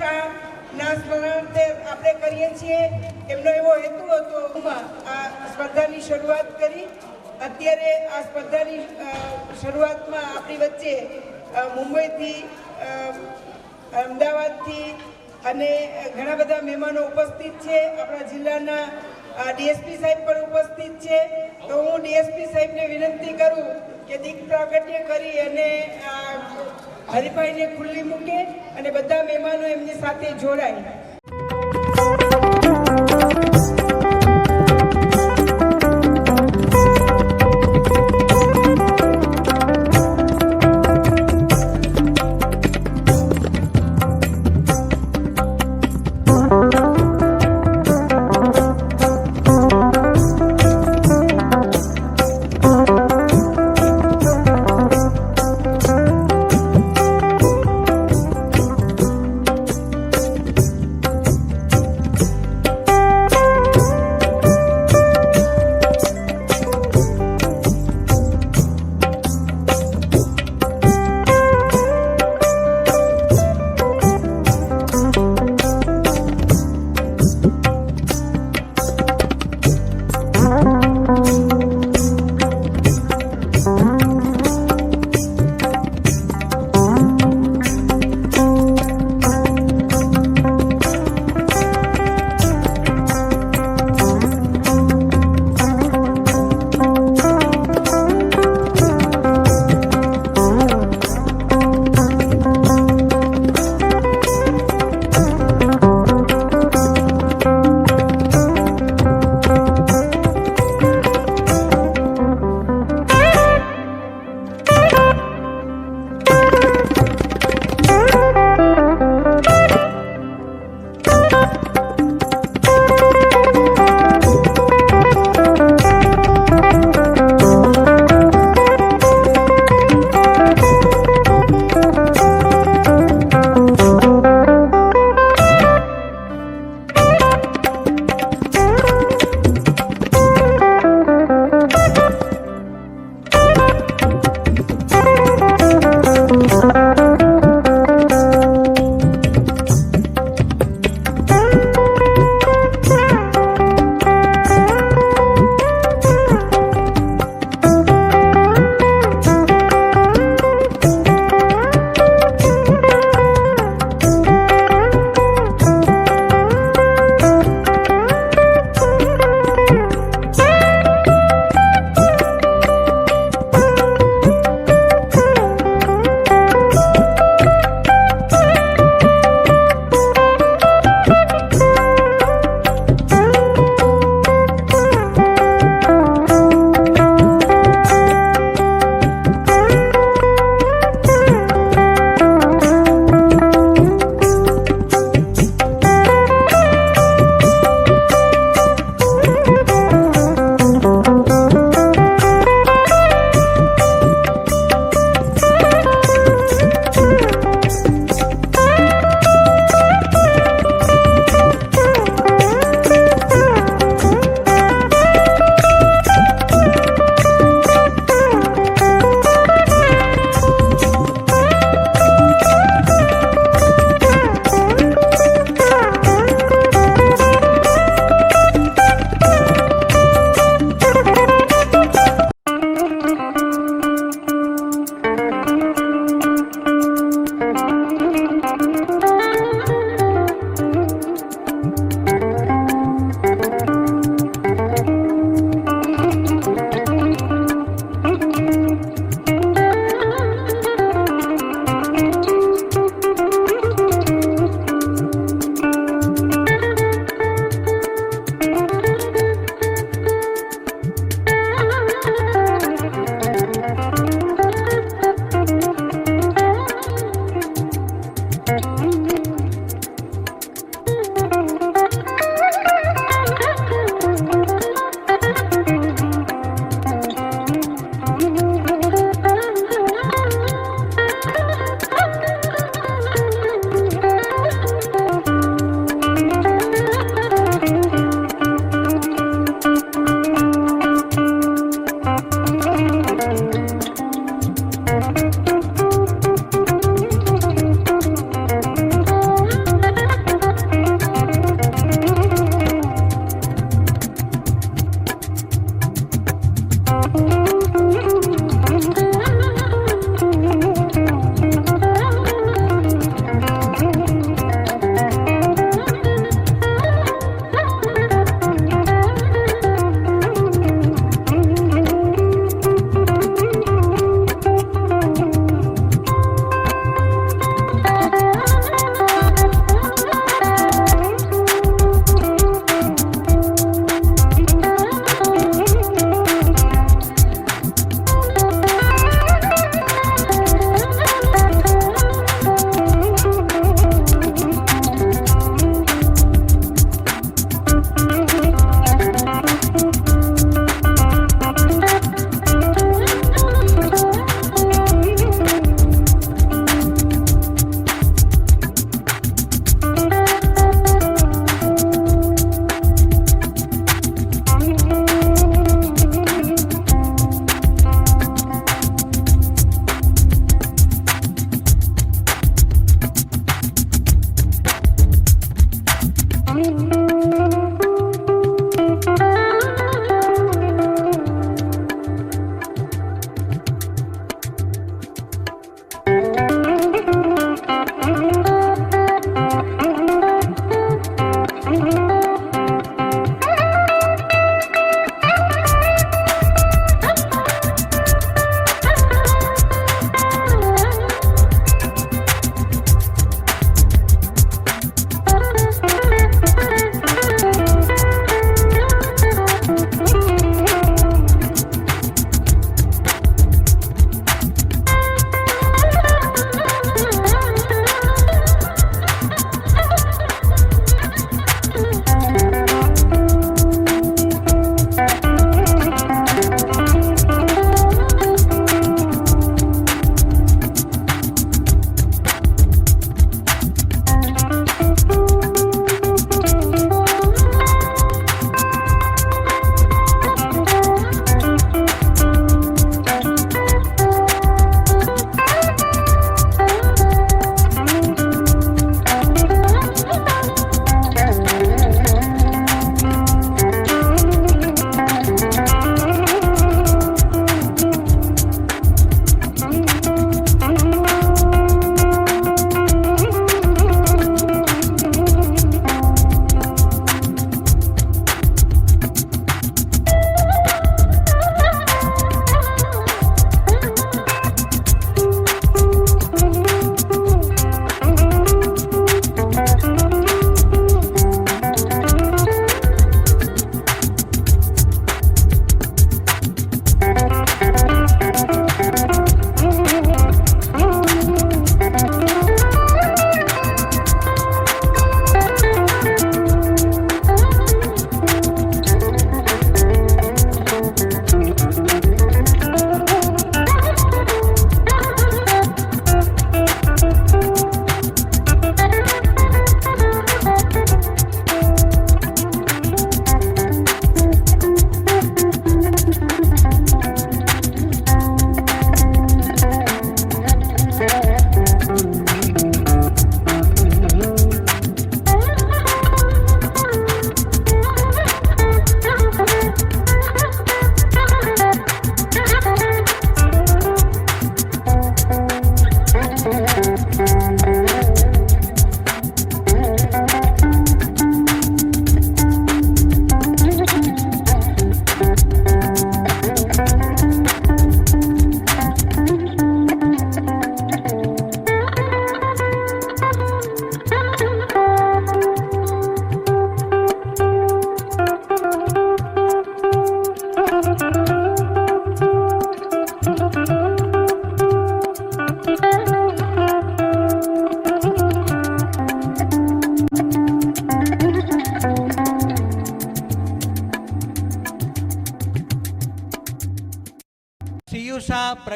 શાહના સ્મરણાર્થે આપણે કરીએ છીએ। એમનો એવો હેતુ હતો આ સ્પર્ધાની શરૂઆત કરી। અત્યારે આ સ્પર્ધાની શરૂઆતમાં આપણી વચ્ચે મુંબઈથી, અમદાવાદથી અને ઘણા બધા મહેમાનો ઉપસ્થિત છે। આપણા જિલ્લાના ડીએસપી સાહેબ પણ ઉપસ્થિત છે। તો હું ડીએસપી સાહેબને વિનંતી કરું કે દીપ પ્રાગટ્ય કરી અને હરીફાઈને ખુલ્લી મૂકે અને બધા મહેમાનો એમની સાથે જોડાય।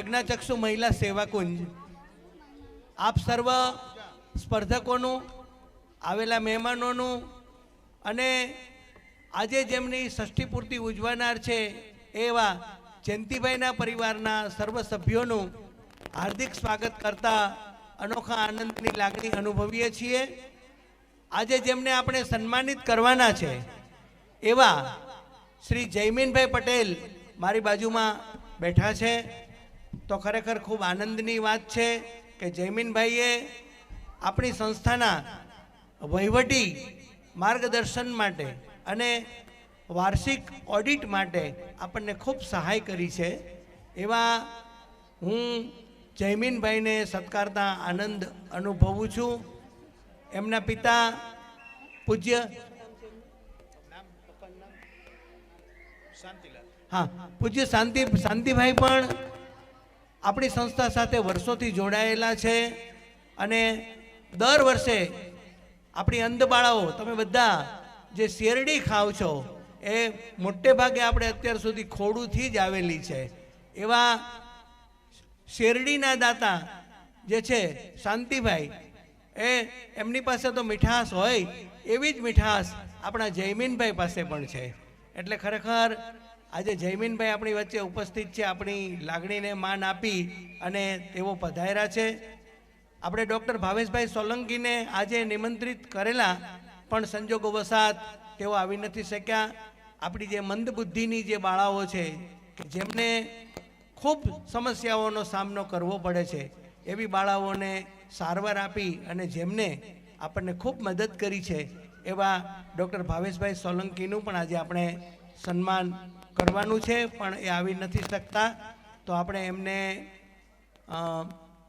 પ્રજ્ઞાચક્ષુ મહિલા સેવાકુંજ, આપ સર્વ સ્પર્ધકોનું, આવેલા મહેમાનોનું અને આજે જેમની ષષ્ઠી પૂર્તિ ઉજવનાર છે એવા જયંતિભાઈના પરિવારના સર્વ સભ્યોનું હાર્દિક સ્વાગત કરતા અનોખા આનંદની લાગણી અનુભવીએ છીએ। આજે જેમને આપણે સન્માનિત કરવાના છે એવા શ્રી જયમીનભાઈ પટેલ મારી બાજુમાં બેઠા છે। તો ખરેખર ખૂબ આનંદની વાત છે કે જયમીનભાઈએ આપણી સંસ્થાના વહીવટી માર્ગદર્શન માટે અને વાર્ષિક ઓડિટ માટે આપણને ખૂબ સહાય કરી છે। એવા હું જયમીનભાઈને સત્કારતા આનંદ અનુભવું છું। એમના પિતા પૂજ્ય પૂજ્ય શાંતિભાઈ પણ આપણી સંસ્થા સાથે વર્ષોથી જોડાયેલા છે અને દર વર્ષે આપણી અંધ બાળાઓ, તમે બધા જે શેરડી ખાવ છો એ મોટે ભાગે આપણે અત્યાર સુધી ખોડુથી જ આવેલી છે। એવા શેરડીના દાતા જે છે શાંતિભાઈ, એમની પાસે તો મીઠાશ હોય એવી જ મીઠાશ આપણા જયમીનભાઈ પાસે પણ છે। એટલે ખરેખર આજે જયમીનભાઈ આપણી વચ્ચે ઉપસ્થિત છે, આપણી લાગણીને માન આપી અને તેઓ પધાર્યા છે। આપણે ડૉક્ટર ભાવેશભાઈ સોલંકીને આજે નિમંત્રિત કરેલા, પણ સંજોગો વસાત તેઓ આવી નથી શક્યા। આપણી જે મંદબુદ્ધિની જે બાળાઓ છે કે જેમને ખૂબ સમસ્યાઓનો સામનો કરવો પડે છે, એવી બાળાઓને સારવાર આપી અને જેમને આપણને ખૂબ મદદ કરી છે એવા ડૉક્ટર ભાવેશભાઈ સોલંકીનું પણ આજે આપણે સન્માન કરવાનું છે, પણ એ આવી નથી શકતા। તો આપણે એમને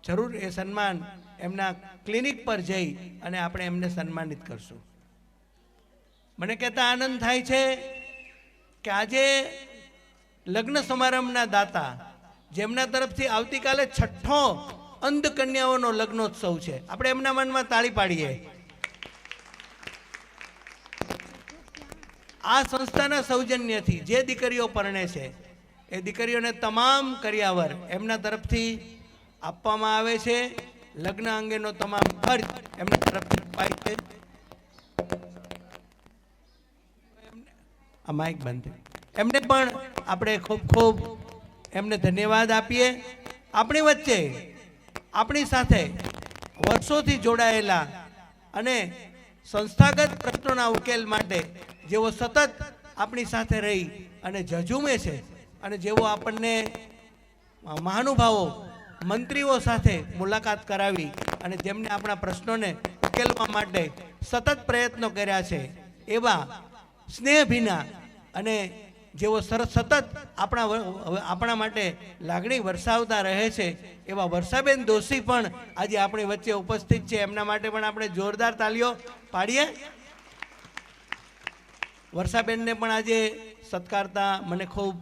જરૂર એ સન્માન એમના ક્લિનિક પર જઈ અને આપણે એમને સન્માનિત કરશું। મને કહેતા આનંદ થાય છે કે આજે લગ્ન સમારંભના દાતા, જેમના તરફથી આવતીકાલે 6ઠ્ઠો અંધ કન્યાઓનો લગ્નોત્સવ છે, આપણે એમના મનમાં તાળી પાડીએ। આ સંસ્થાના સૌજન્યથી જે દીકરીઓ પરણે છે એ દીકરીઓને તમામ કરિયાવર એમના તરફથી આપવામાં આવે છે। લગ્ન અંગેનો તમામ ખર્ચ એમના તરફથી અપાય છે। આ માઇક બંધ, એમને પણ આપણે ખૂબ ખૂબ એમને ધન્યવાદ આપીએ। આપણી વચ્ચે આપણી સાથે વર્ષોથી જોડાયેલા અને સંસ્થાગત પ્રશ્નોના ઉકેલ માટે જેઓ સતત આપણી સાથે રહી અને ઝઝૂમે છે અને જેઓ આપણને મહાનુભાવો મંત્રીઓ સાથે મુલાકાત કરાવી અને જેમને આપણા પ્રશ્નોને ઉકેલવા માટે સતત પ્રયત્નો કર્યા છે, એવા સ્નેહભીના અને જેઓ સતત આપણા માટે લાગણી વરસાવતા રહે છે એવા વર્ષાબેન દોશી પણ આજે આપણી વચ્ચે ઉપસ્થિત છે। એમના માટે પણ આપણે જોરદાર તાલીઓ પાડીએ। વર્ષાબેનને પણ આજે સત્કારતા મને ખૂબ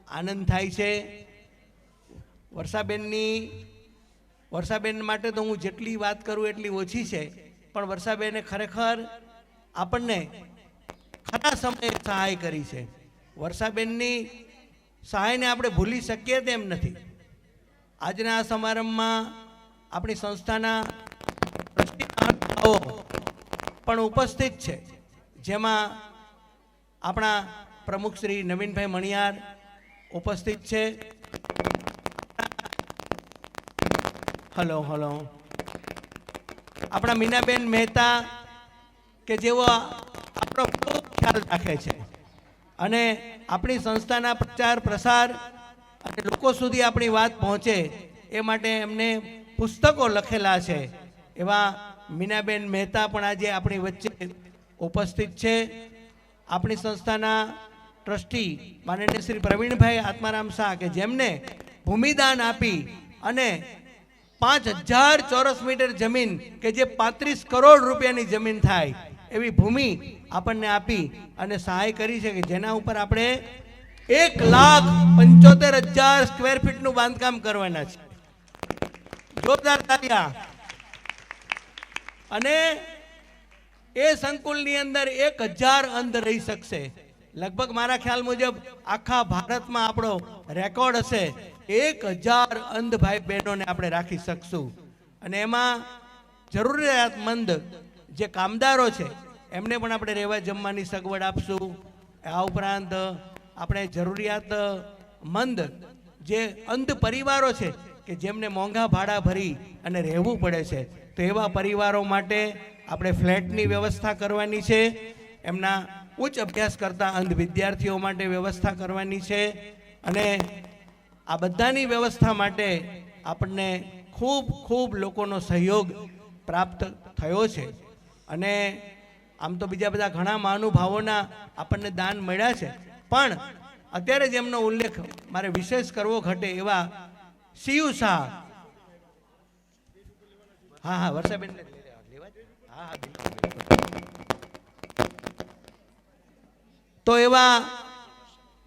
આનંદ થાય છે। વર્ષાબેન માટે તો હું જેટલી વાત કરું એટલી ઓછી છે, પણ વર્ષાબેને ખરેખર આપણને ખરા સમયે સહાય કરી છે। વર્ષાબેનની સહાયને આપણે ભૂલી શકીએ તેમ નથી। આજના આ સમારંભમાં આપણી સંસ્થાના પણ ઉપસ્થિત છે, જેમાં આપણા પ્રમુખ શ્રી નવીનભાઈ મણિયાર ઉપસ્થિત છે। હલો આપણા મીનાબેન મહેતા કે જેઓ આપણો ખૂબ ખ્યાલ રાખે છે અને આપણી સંસ્થાના પ્રચાર પ્રસાર અને લોકો સુધી આપણી વાત પહોંચે એ માટે એમને પુસ્તકો લખેલા છે। એવા મીનાબેન મહેતા પણ આજે આપણી વચ્ચે ઉપસ્થિત છે। આપણી સંસ્થાના ટ્રસ્ટી માનનીય શ્રી પ્રવીણભાઈ આત્મારામ શાહ કે જેમને ભૂમિદાન આપી અને 5000 ચોરસ મીટર જમીન કે જે 35 કરોડ રૂપિયાની જમીન થાય એવી ભૂમિ આપણને આપી અને સહાય કરી છે, કે જેના ઉપર આપણે 1,75,000 સ્ક્વેર ફીટનું બાંધકામ કરવાના છે। જોરદાર તાળીયા। અને એ સંકુલની અંદર 1000 અંધ રહી શકશે। લગભગ મારા ખ્યાલ મુજબ આખા ભારતમાં આપણો રેકોર્ડ હશે 1000 અંધ ભાઈ બહેનોને આપણે રાખી શકશું. અને એમાં જરૂરિયાતમંદ જે કામદારો છે એમને પણ આપણે રહેવા જમવાની સગવડ આપશું. આ ઉપરાંત આપણે જરૂરિયાતમંદ જે અંધ પરિવારો છે કે જેમને મોંઘા ભાડા ભરી અને રહેવું પડે છે, તો એવા પરિવારો માટે આપણે ફ્લેટની વ્યવસ્થા કરવાની છે. એમના ઉચ્ચ અભ્યાસ કરતા અંધ વિદ્યાર્થીઓ માટે વ્યવસ્થા કરવાની છે. અને આ બધાની વ્યવસ્થા માટે આપણને ખૂબ ખૂબ લોકોનો સહયોગ પ્રાપ્ત થયો છે. અને આમ તો બીજા બધા ઘણા મહાનુભાવોના આપણને દાન મળ્યા છે, પણ અત્યારે જેમનો ઉલ્લેખ મારે વિશેષ કરવો ઘટે એવા સીયુ શાહ. હા હા વર્ષાબેન હા હા તો એવા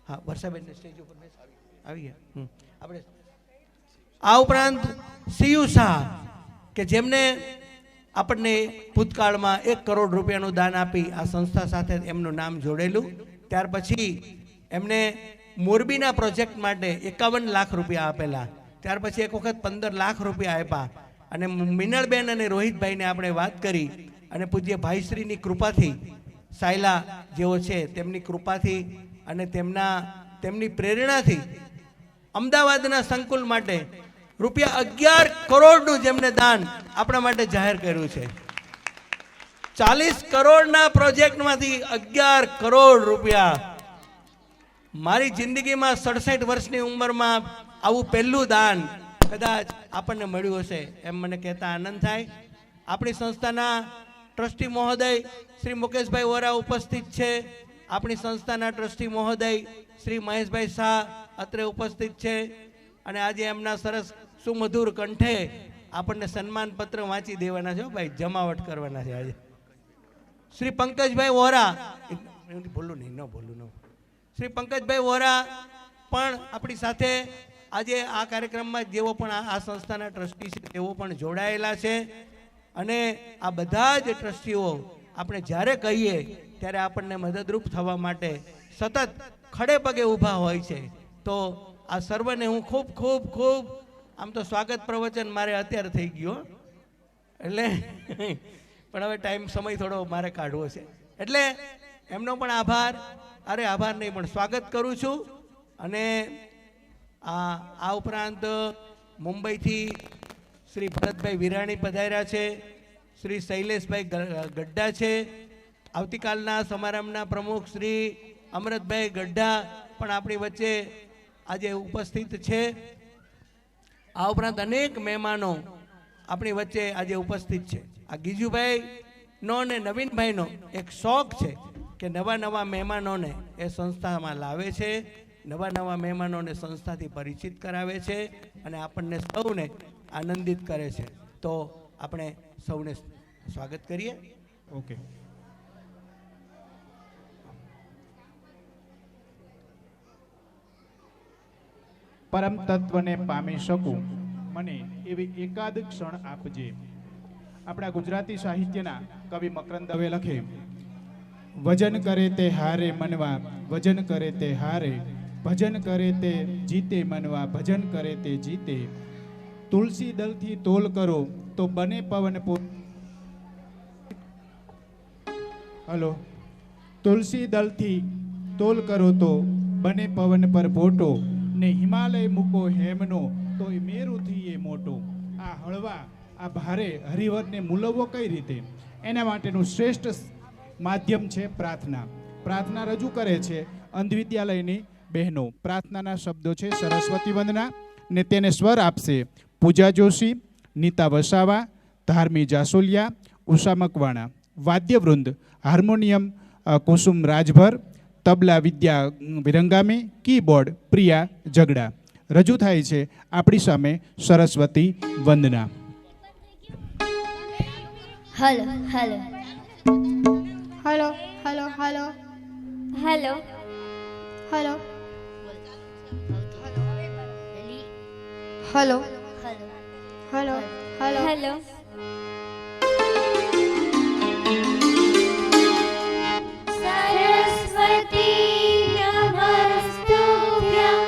હા વર્ષાબેન સ્ટેજ ઉપર આવી ગયા. આપણે આ ઉપરાંત સીયુ શાહ કે જેમને આપણને ભૂતકાળમાં 1 કરોડ રૂપિયાનું દાન આપી આ સંસ્થા સાથે એમનું નામ જોડેલું. ત્યાર પછી એમને મોરબીના પ્રોજેક્ટ માટે 51 લાખ રૂપિયા આપેલા. ત્યાર પછી એક વખત 15 લાખ રૂપિયા આપ્યા. અને મિનળબેન અને રોહિતભાઈને આપણે વાત કરી અને પૂજ્ય ભાઈશ્રીની કૃપાથી, સાયલા જેઓ છે તેમની કૃપાથી અને તેમની પ્રેરણાથી અમદાવાદના સંકુલ માટે રૂપિયા 11 કરોડનું જેમને દાન આપણા માટે જાહેર કર્યું છે. 40 કરોડના પ્રોજેક્ટમાંથી 11 કરોડ રૂપિયા. મારી જિંદગીમાં 67 વર્ષની ઉંમરમાં આવું પહેલું દાન કદાચ આપણને મળ્યું હશે એમ મને કહેતા આનંદ થાય. આપણી સંસ્થાના ટ્રસ્ટી મહોદય શ્રી મુકેશભાઈ વોરા ઉપસ્થિત છે. આપણી સંસ્થાના ટ્રસ્ટી મહોદય શ્રી મહેશભાઈ શાહ અત્રે ઉપસ્થિત છે. અને આજે એમના સરસ સુમધુર કંઠે આપણને સન્માન પત્ર વાંચી દેવાના છે ભાઈ, જમાવટ કરવાના છે આજે. શ્રી પંકજભાઈ વોરા, ભૂલું નહીં, ન ભૂલું ન. શ્રી પંકજભાઈ વોરા પણ આપણી સાથે આજે આ કાર્યક્રમમાં જેઓ પણ આ સંસ્થાના ટ્રસ્ટી છે તેઓ પણ જોડાયેલા છે. અને આ બધા જ ટ્રસ્ટીઓ આપણે જ્યારે કહીએ ત્યારે આપણને મદદરૂપ થવા માટે સતત ખડે પગે ઊભા હોય છે. તો આ સર્વને હું ખૂબ ખૂબ ખૂબ, આમ તો સ્વાગત પ્રવચન મારે અત્યારે થઈ ગયો એટલે પણ હવે સમય થોડો મારે કાઢવો છે એટલે એમનો પણ આભાર નહીં પણ સ્વાગત કરું છું. અને આ ઉપરાંત મુંબઈથી શ્રી ભરતભાઈ વિરાણી પધાર્યા છે. શ્રી શૈલેષભાઈ ગઢ્ડા છે. આવતીકાલના સમારંભના પ્રમુખ શ્રી અમૃતભાઈ ગઢ્ડા પણ આપણી વચ્ચે આજે ઉપસ્થિત છે. આ ઉપરાંત અનેક મહેમાનો આપણી વચ્ચે આજે ઉપસ્થિત છે. આ ગીજુભાઈનો અને નવીનભાઈનો એક શોખ છે કે નવા મહેમાનોને એ સંસ્થામાં લાવે છે, નવા મહેમાનોને સંસ્થાથી પરિચિત કરાવે છે અને આપણને સૌને આનંદિત કરે છે. તો આપણે સૌને સ્વાગત કરીએ. ઓકે. પરમ તત્વને પામી શકું મને એવી એકાદ ક્ષણ આપજે. આપણા ગુજરાતી સાહિત્યના કવિ મકરંદ દવે લખે, વજન કરે તે હારે મનવા, વજન કરે તે હારે, ભજન કરે તે જીતે મનવા, ભજન કરે તે જીતે. તુલસી દલથી તોલ કરો તો બને પવન હલો તુલસી દલથી તોલ કરો તો બને પવન પર ભોટો, ને હિમાલય મૂકો હેમનો તો એ મેરુથી એ મોટો. આ હળવા આ ભારે હરિવરને મૂલવવો કઈ રીતે, એના માટેનું શ્રેષ્ઠ માધ્યમ છે પ્રાર્થના. પ્રાર્થના રજૂ કરે છે અંધ વિદ્યાલયની બહેનો. પ્રાર્થનાના શબ્દો છે સરસ્વતી વંદના, ને તેને સ્વર આપશે પૂજા જોશી, નીતા વસાવા, ધાર્મી જાસોલિયા, ઉષા મકવાણા. વાદ્યવૃંદ હાર્મોનિયમ કુસુમ રાજભર, તબલા વિદ્યા વિરંગામી, કીબોર્ડ પ્રિયા જગડા. રજૂ થાય છે આપણી સામે સરસ્વતી વંદના. Hello hello hello hello hello hello hello hello hello hello hello Saraswati નમસ્તુભ્યં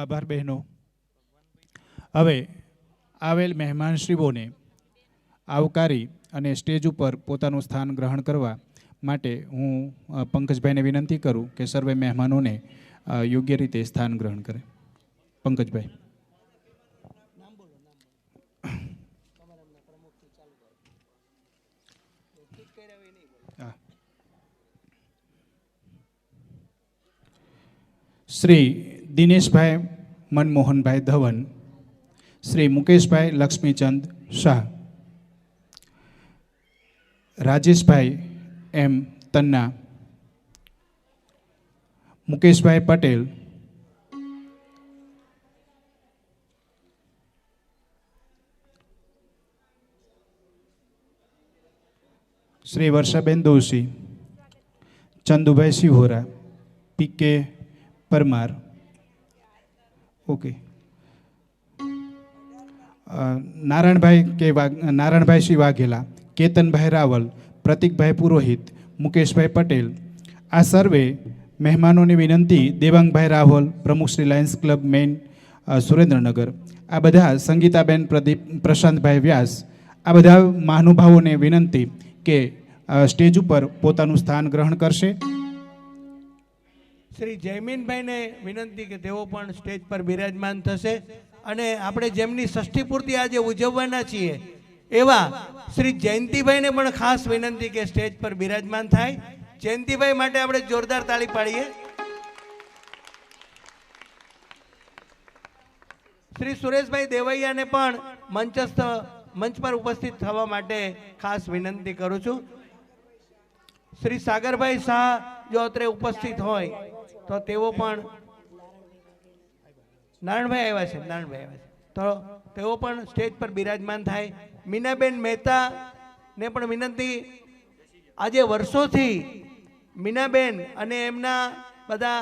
આભાર બહેનો. હવે આવેલ મહેમાનશ્રીઓને આવકારી અને સ્ટેજ ઉપર પોતાનું સ્થાન ગ્રહણ કરવા માટે હું પંકજભાઈને વિનંતી કરું કે સર્વે મહેમાનોને યોગ્ય રીતે સ્થાન ગ્રહણ કરે. પંકજભાઈ. શ્રી દિનેશભાઈ મનમોહનભાઈ ધવન, શ્રી મુકેશભાઈ લક્ષ્મીચંદ શાહ, રાજેશભાઈ એમ તન્ના, મુકેશભાઈ પટેલ, શ્રી વર્ષાબેન દોશી, ચંદુભાઈ સિહોરા, પીકે પરમાર, ઓકે, નારાયણભાઈ શ્રી વાઘેલા, કેતનભાઈ રાવલ, પ્રતિકભાઈ પુરોહિત, મુકેશભાઈ પટેલ. આ સર્વે મહેમાનોની વિનંતી દેવાંગભાઈ રાવલ, પ્રમુખ Shri Lions Club main Surendranagar. આ બધા સંગીતાબેન પ્રશાંતભાઈ વ્યાસ, આ બધા મહાનુભાવોને વિનંતી કે સ્ટેજ ઉપર પોતાનું સ્થાન ગ્રહણ કરશે. શ્રી જયમીનભાઈને વિનંતી કે તેઓ પણ સ્ટેજ પર બિરાજમાન થશે. અને આપણે જેમની ષષ્ઠી પૂર્તિ આજે ઉજવવાના છીએ એવા શ્રી જયંતિભાઈને પણ ખાસ વિનંતી કે સ્ટેજ પર બિરાજમાન થાય. જયંતિભાઈ માટે આપણે જોરદાર તાળી પાડીએ. શ્રી સુરેશભાઈ દેવૈયાને પણ મંચ પર ઉપસ્થિત થવા માટે ખાસ વિનંતી કરું છું. શ્રી સાગરભાઈ શાહ જો અત્રે ઉપસ્થિત હોય તો તેઓ પણ, નારાયણભાઈ આવ્યા છે, તો તેઓ પણ સ્ટેજ પર બિરાજમાન થાય. મીનાબેન મહેતાને પણ વિનંતી, આજે વર્ષોથી મીનાબેન અને એમના બધા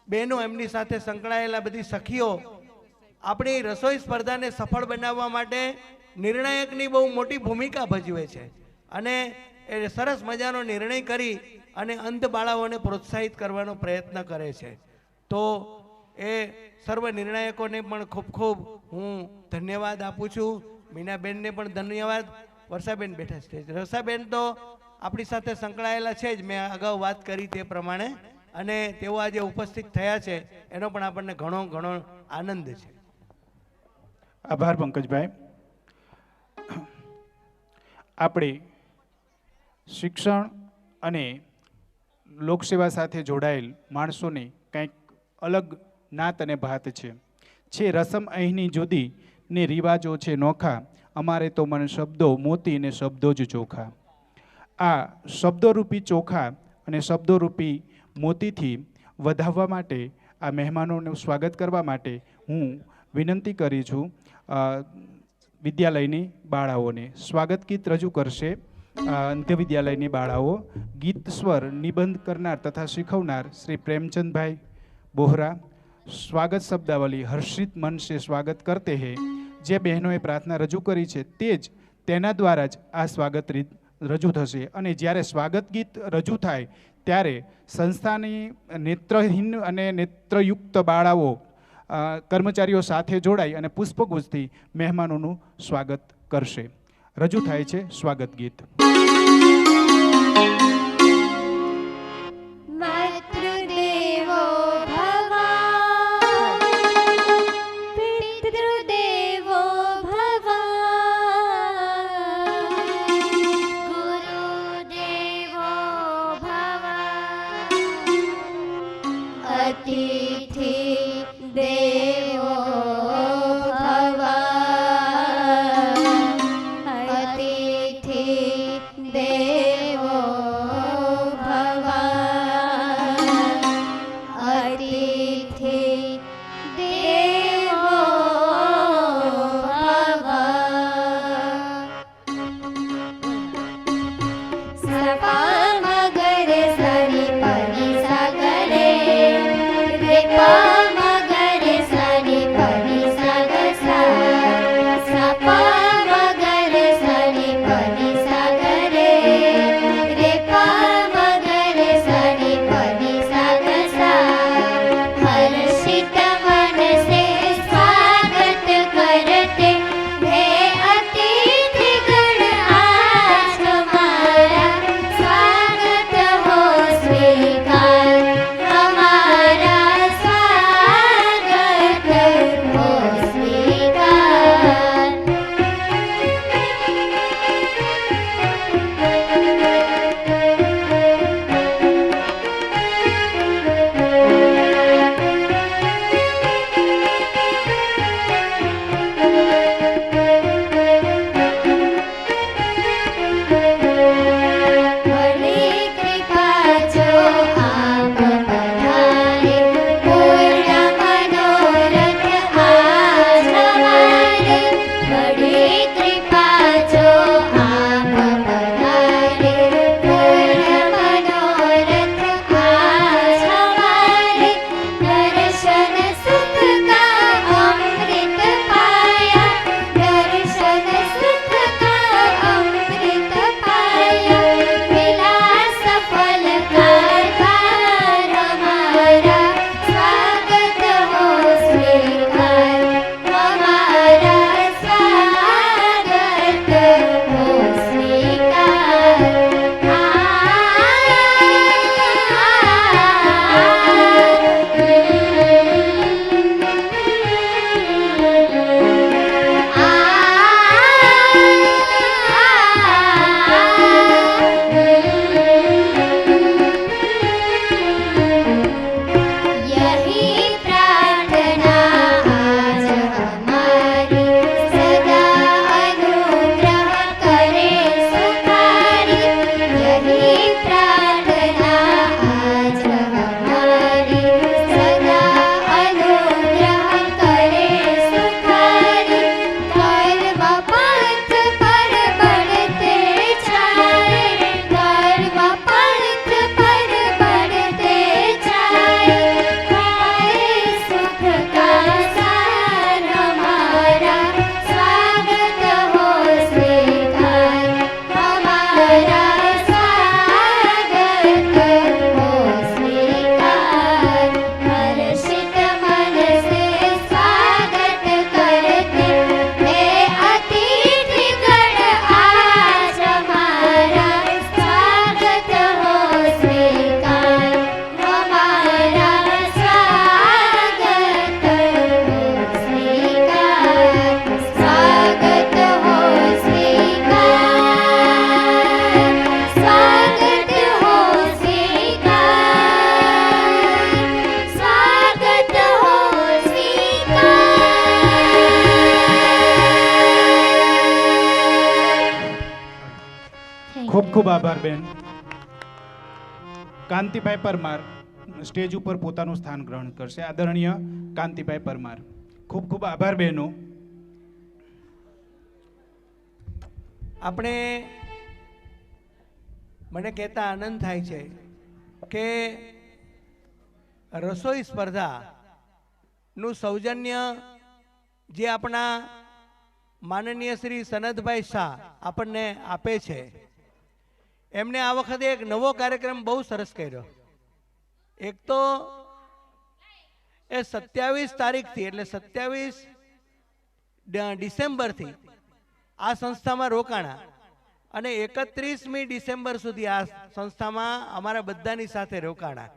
બહેનો, એમની સાથે સંકળાયેલા બધી સખીઓ આપણી રસોઈ સ્પર્ધાને સફળ બનાવવા માટે નિર્ણાયકની બહુ મોટી ભૂમિકા ભજવે છે અને એ સરસ મજાનો નિર્ણય કરી અને અંધ બાળાઓને પ્રોત્સાહિત કરવાનો પ્રયત્ન કરે છે. તો એ સર્વ નિર્ણાયકોને પણ ખૂબ ખૂબ હું ધન્યવાદ આપું છું. મીનાબેનને પણ ધન્યવાદ. વર્ષાબેન બેઠા સ્ટેજ. વર્ષાબેન તો આપણી સાથે સંકળાયેલા છે જ, મેં અગાઉ વાત કરી તે પ્રમાણે, અને તેઓ આજે ઉપસ્થિત થયા છે એનો પણ આપણને ઘણો ઘણો આનંદ છે. આભાર પંકજભાઈ. આપણે શિક્ષણ અને લોકસેવા સાથે જોડાયેલ માણસોને કંઈક અલગ નાત અને ભાત છે. રસમ અહીંની જુદી ને રિવાજો છે નોખા, અમારે તો મન શબ્દો મોતી ને શબ્દો જ ચોખા. આ શબ્દોરૂપી ચોખા અને શબ્દોરૂપી મોતીથી વધાવવા માટે, આ મહેમાનોનું સ્વાગત કરવા માટે હું વિનંતી કરી છું વિદ્યાલયની બાળાઓને. સ્વાગત ગીત રજૂ કરશે અંત્ય વિદ્યાલયની બાળાઓ. ગીત સ્વર નિબંધ કરનાર તથા શીખવનાર શ્રી પ્રેમચંદભાઈ બોહરા. સ્વાગત શબ્દાવલી હર્ષિત મન સે સ્વાગત કરતે હે. જે બહેનોએ પ્રાર્થના રજૂ કરી છે તે જ તેના દ્વારા જ આ સ્વાગત રીત રજૂ થશે. અને જ્યારે સ્વાગત ગીત રજૂ થાય ત્યારે સંસ્થાની નેત્રહીન અને નેત્રયુક્ત બાળાઓ કર્મચારીઓ સાથે જોડાઈ અને પુષ્પગુચ્છથી મહેમાનોનું સ્વાગત કરશે. રજૂ થાય છે સ્વાગત ગીત. Sa pamagare sari pani sagare આભાર બેન. કાંતિભાઈ પરમાર સ્ટેજ ઉપર પોતાનું સ્થાન ગ્રહણ કરશે. આદરણીય કાંતિભાઈ પરમાર. ખૂબ ખૂબ આભાર બહેનો. આપણે મને કહેતા આનંદ થાય છે કે રસોઈ સ્પર્ધાનું સૌજન્ય જે આપણા માનનીય શ્રી સનદભાઈ શાહ આપણને આપે છે, એમને આ વખતે એક નવો કાર્યક્રમ બહુ સરસ કર્યો. એક તો એ 27 તારીખથી એટલે 27 ડિસેમ્બરથી આ સંસ્થામાં રોકાણા અને 31મી ડિસેમ્બર સુધી આ સંસ્થામાં અમારા બધાની સાથે રોકાણા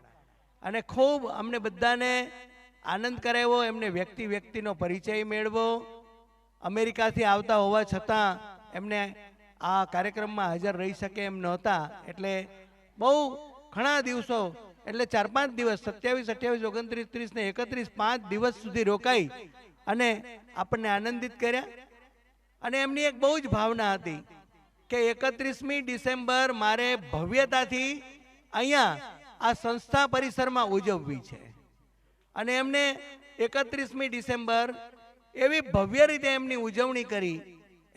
અને ખૂબ અમને બધાને આનંદ કરાવ્યો. એમને વ્યક્તિનો પરિચય મેળવો. અમેરિકાથી આવતા હોવા છતાં એમને આ કાર્યક્રમમાં હાજર રહી શકે એમ નહોતા, એટલે બહુ ઘણા દિવસો એટલે 4-5 દિવસ 27, 28, 29, 30 ને 31 5 દિવસ સુધી રોકાઈ અને આપણને આનંદિત કર્યા. અને એમની એક બહુ જ ભાવના હતી કે 31મી ડિસેમ્બર મારે ભવ્યતાથી અહીંયા આ સંસ્થા પરિસરમાં ઉજવવી છે. અને એમને 31મી ડિસેમ્બર એવી ભવ્ય રીતે એમની ઉજવણી કરી.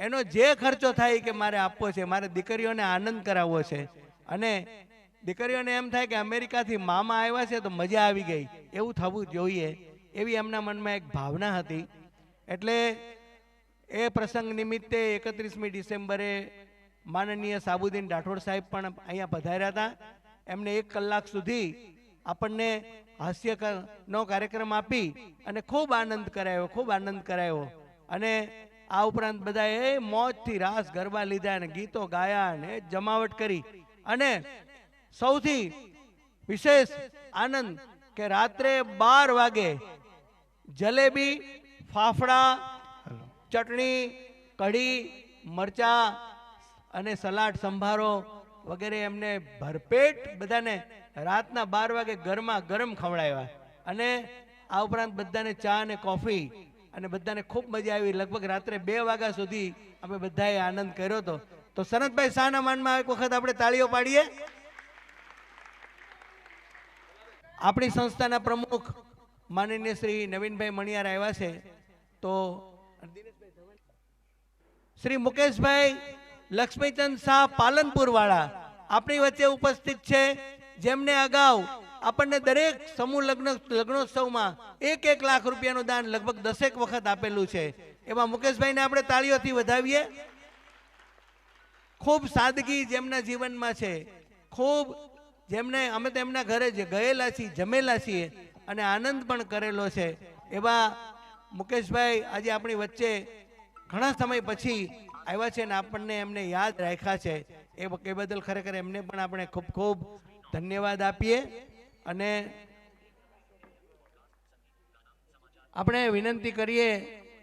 એનો જે ખર્ચો થાય કે મારે આપવો છે, મારે દીકરીઓને આનંદ કરાવવો છે. અને દીકરીઓને એમ થાય કે અમેરિકાથી મામા આવ્યા છે તો મજા આવી ગઈ, એવું થવું જોઈએ, એવી એમના મનમાં એક ભાવના હતી. એટલે એ પ્રસંગ નિમિત્તે 31મી ડિસેમ્બરે માનનીય સાબુદ્દીન રાઠોડ સાહેબ પણ અહીંયા પધાર્યા હતા. એમને 1 કલાક સુધી આપણને હાસ્યનો કાર્યક્રમ આપી અને ખૂબ આનંદ કરાયો. અને આ ઉપરાંત બધાએ મોજથી રાસ ગરબા લીધા અને ગીતો ગાયા અને જમાવટ કરી. અને સૌથી વિશેષ આનંદ કે રાત્રે 12 વાગે જલેબી, ફાફડા, ચટણી, કઢી, મરચા અને સલાડ સંભારો વગેરે એમને ભરપેટ બધાને રાતના 12 વાગે ગરમા ગરમ ખવડાવ્યા. અને આ ઉપરાંત બધાને ચા અને કોફી અને બધાને ખૂબ મજા આવી. લગભગ રાત્રે 2 વાગ્યા સુધી અમે બધાએ આનંદ કર્યો હતો. તો સનતભાઈ શાહના માનમાં એક વખત આપણે તાળીઓ પાડીએ. આપણી સંસ્થાના પ્રમુખ માનનીય શ્રી નવીનભાઈ મણિયાર આવ્યા છે. તો શ્રી મુકેશભાઈ લક્ષ્મીચંદ શાહ પાલનપુર વાળા આપણી વચ્ચે ઉપસ્થિત છે, જેમને અગાઉ આપણને દરેક સમૂહ લગ્નોત્સવમાં 1 લાખ રૂપિયાનું દાન લગભગ 10 વખત આપેલું છે. એવા મુકેશભાઈને આપણે તાળીઓથી વધાવીએ. ખૂબ સાદગી જેમના જીવનમાં છે, ખૂબ જેમને અમે તેમના ઘરે ગયેલા છીએ, જમેલા છીએ અને આનંદ પણ કરેલો છે. એવા મુકેશભાઈ આજે આપણી વચ્ચે ઘણા સમય પછી આવ્યા છે અને આપણને એમને યાદ રાખ્યા છે. એ બદલ ખરેખર એમને પણ આપણે ખૂબ ખૂબ ધન્યવાદ આપીએ. અને આપણે વિનંતી કરીએ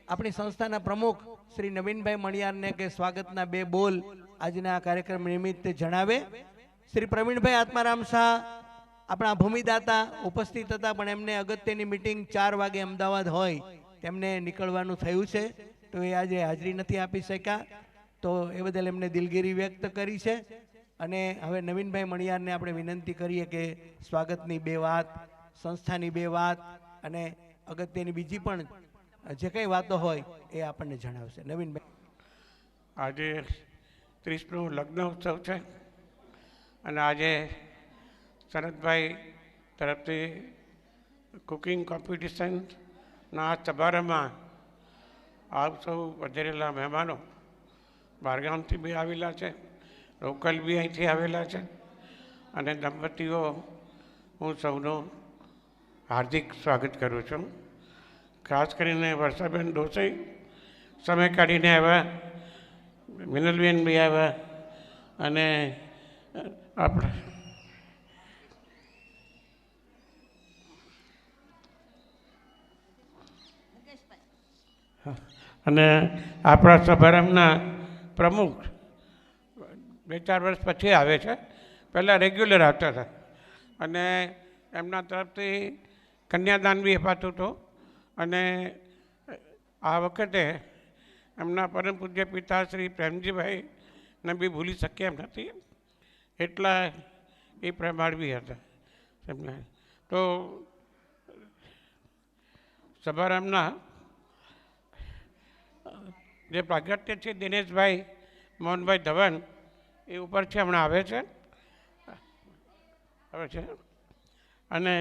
આપણી સંસ્થાના પ્રમુખ શ્રી નવીનભાઈ મણિયારને કે સ્વાગતના 2 બોલ આજના કાર્યક્રમ નિમિત્તે જણાવે. શ્રી પ્રવીણભાઈ આત્મારામ શાહ આપણા ભૂમિદાતા ઉપસ્થિત હતા, પણ એમને અગત્યની મીટિંગ 4 વાગે અમદાવાદ હોય તેમને નીકળવાનું થયું છે, તો એ આજે હાજરી નથી આપી શક્યા. તો એ બદલ એમને દિલગીરી વ્યક્ત કરી છે. અને હવે નવીનભાઈ મણિયારને આપણે વિનંતી કરીએ કે સ્વાગતની 2 વાત, સંસ્થાની 2 વાત અને અગત્યની બીજી પણ જે કંઈ વાતો હોય એ આપણને જણાવશે. નવીનભાઈ. આજે 30નો લગ્ન ઉત્સવ છે અને આજે શરદભાઈ તરફથી કુકિંગ કોમ્પિટિશનના આ સમારંભમાં આપ સૌ વધેરેલા મહેમાનો બહારગામથી બી આવેલા છે, લોકલ બી અહીંથી આવેલા છે અને દંપતીઓ હું સૌનું હાર્દિક સ્વાગત કરું છું. ખાસ કરીને વર્ષાબેન ડોસઈ સમય કાઢીને આવ્યા, મિનલબેન બી આવ્યા અને આપણે અને આપણા સમારંભના પ્રમુખ 2-4 વર્ષ પછી આવે છે, પહેલાં રેગ્યુલર આવતા હતા અને એમના તરફથી કન્યાદાન બી અપાતું હતું. અને આ વખતે એમના પરમ પૂજ્ય પિતા શ્રી પ્રેમજીભાઈને બી ભૂલી શક્યા એમ નથી. એટલા એ પ્રમાણવી હતા એમને. તો સભારામના જે પ્રાગટ્ય છે દિનેશભાઈ મોહનભાઈ ધવન એ ઉપરથી હમણાં આવે છે અને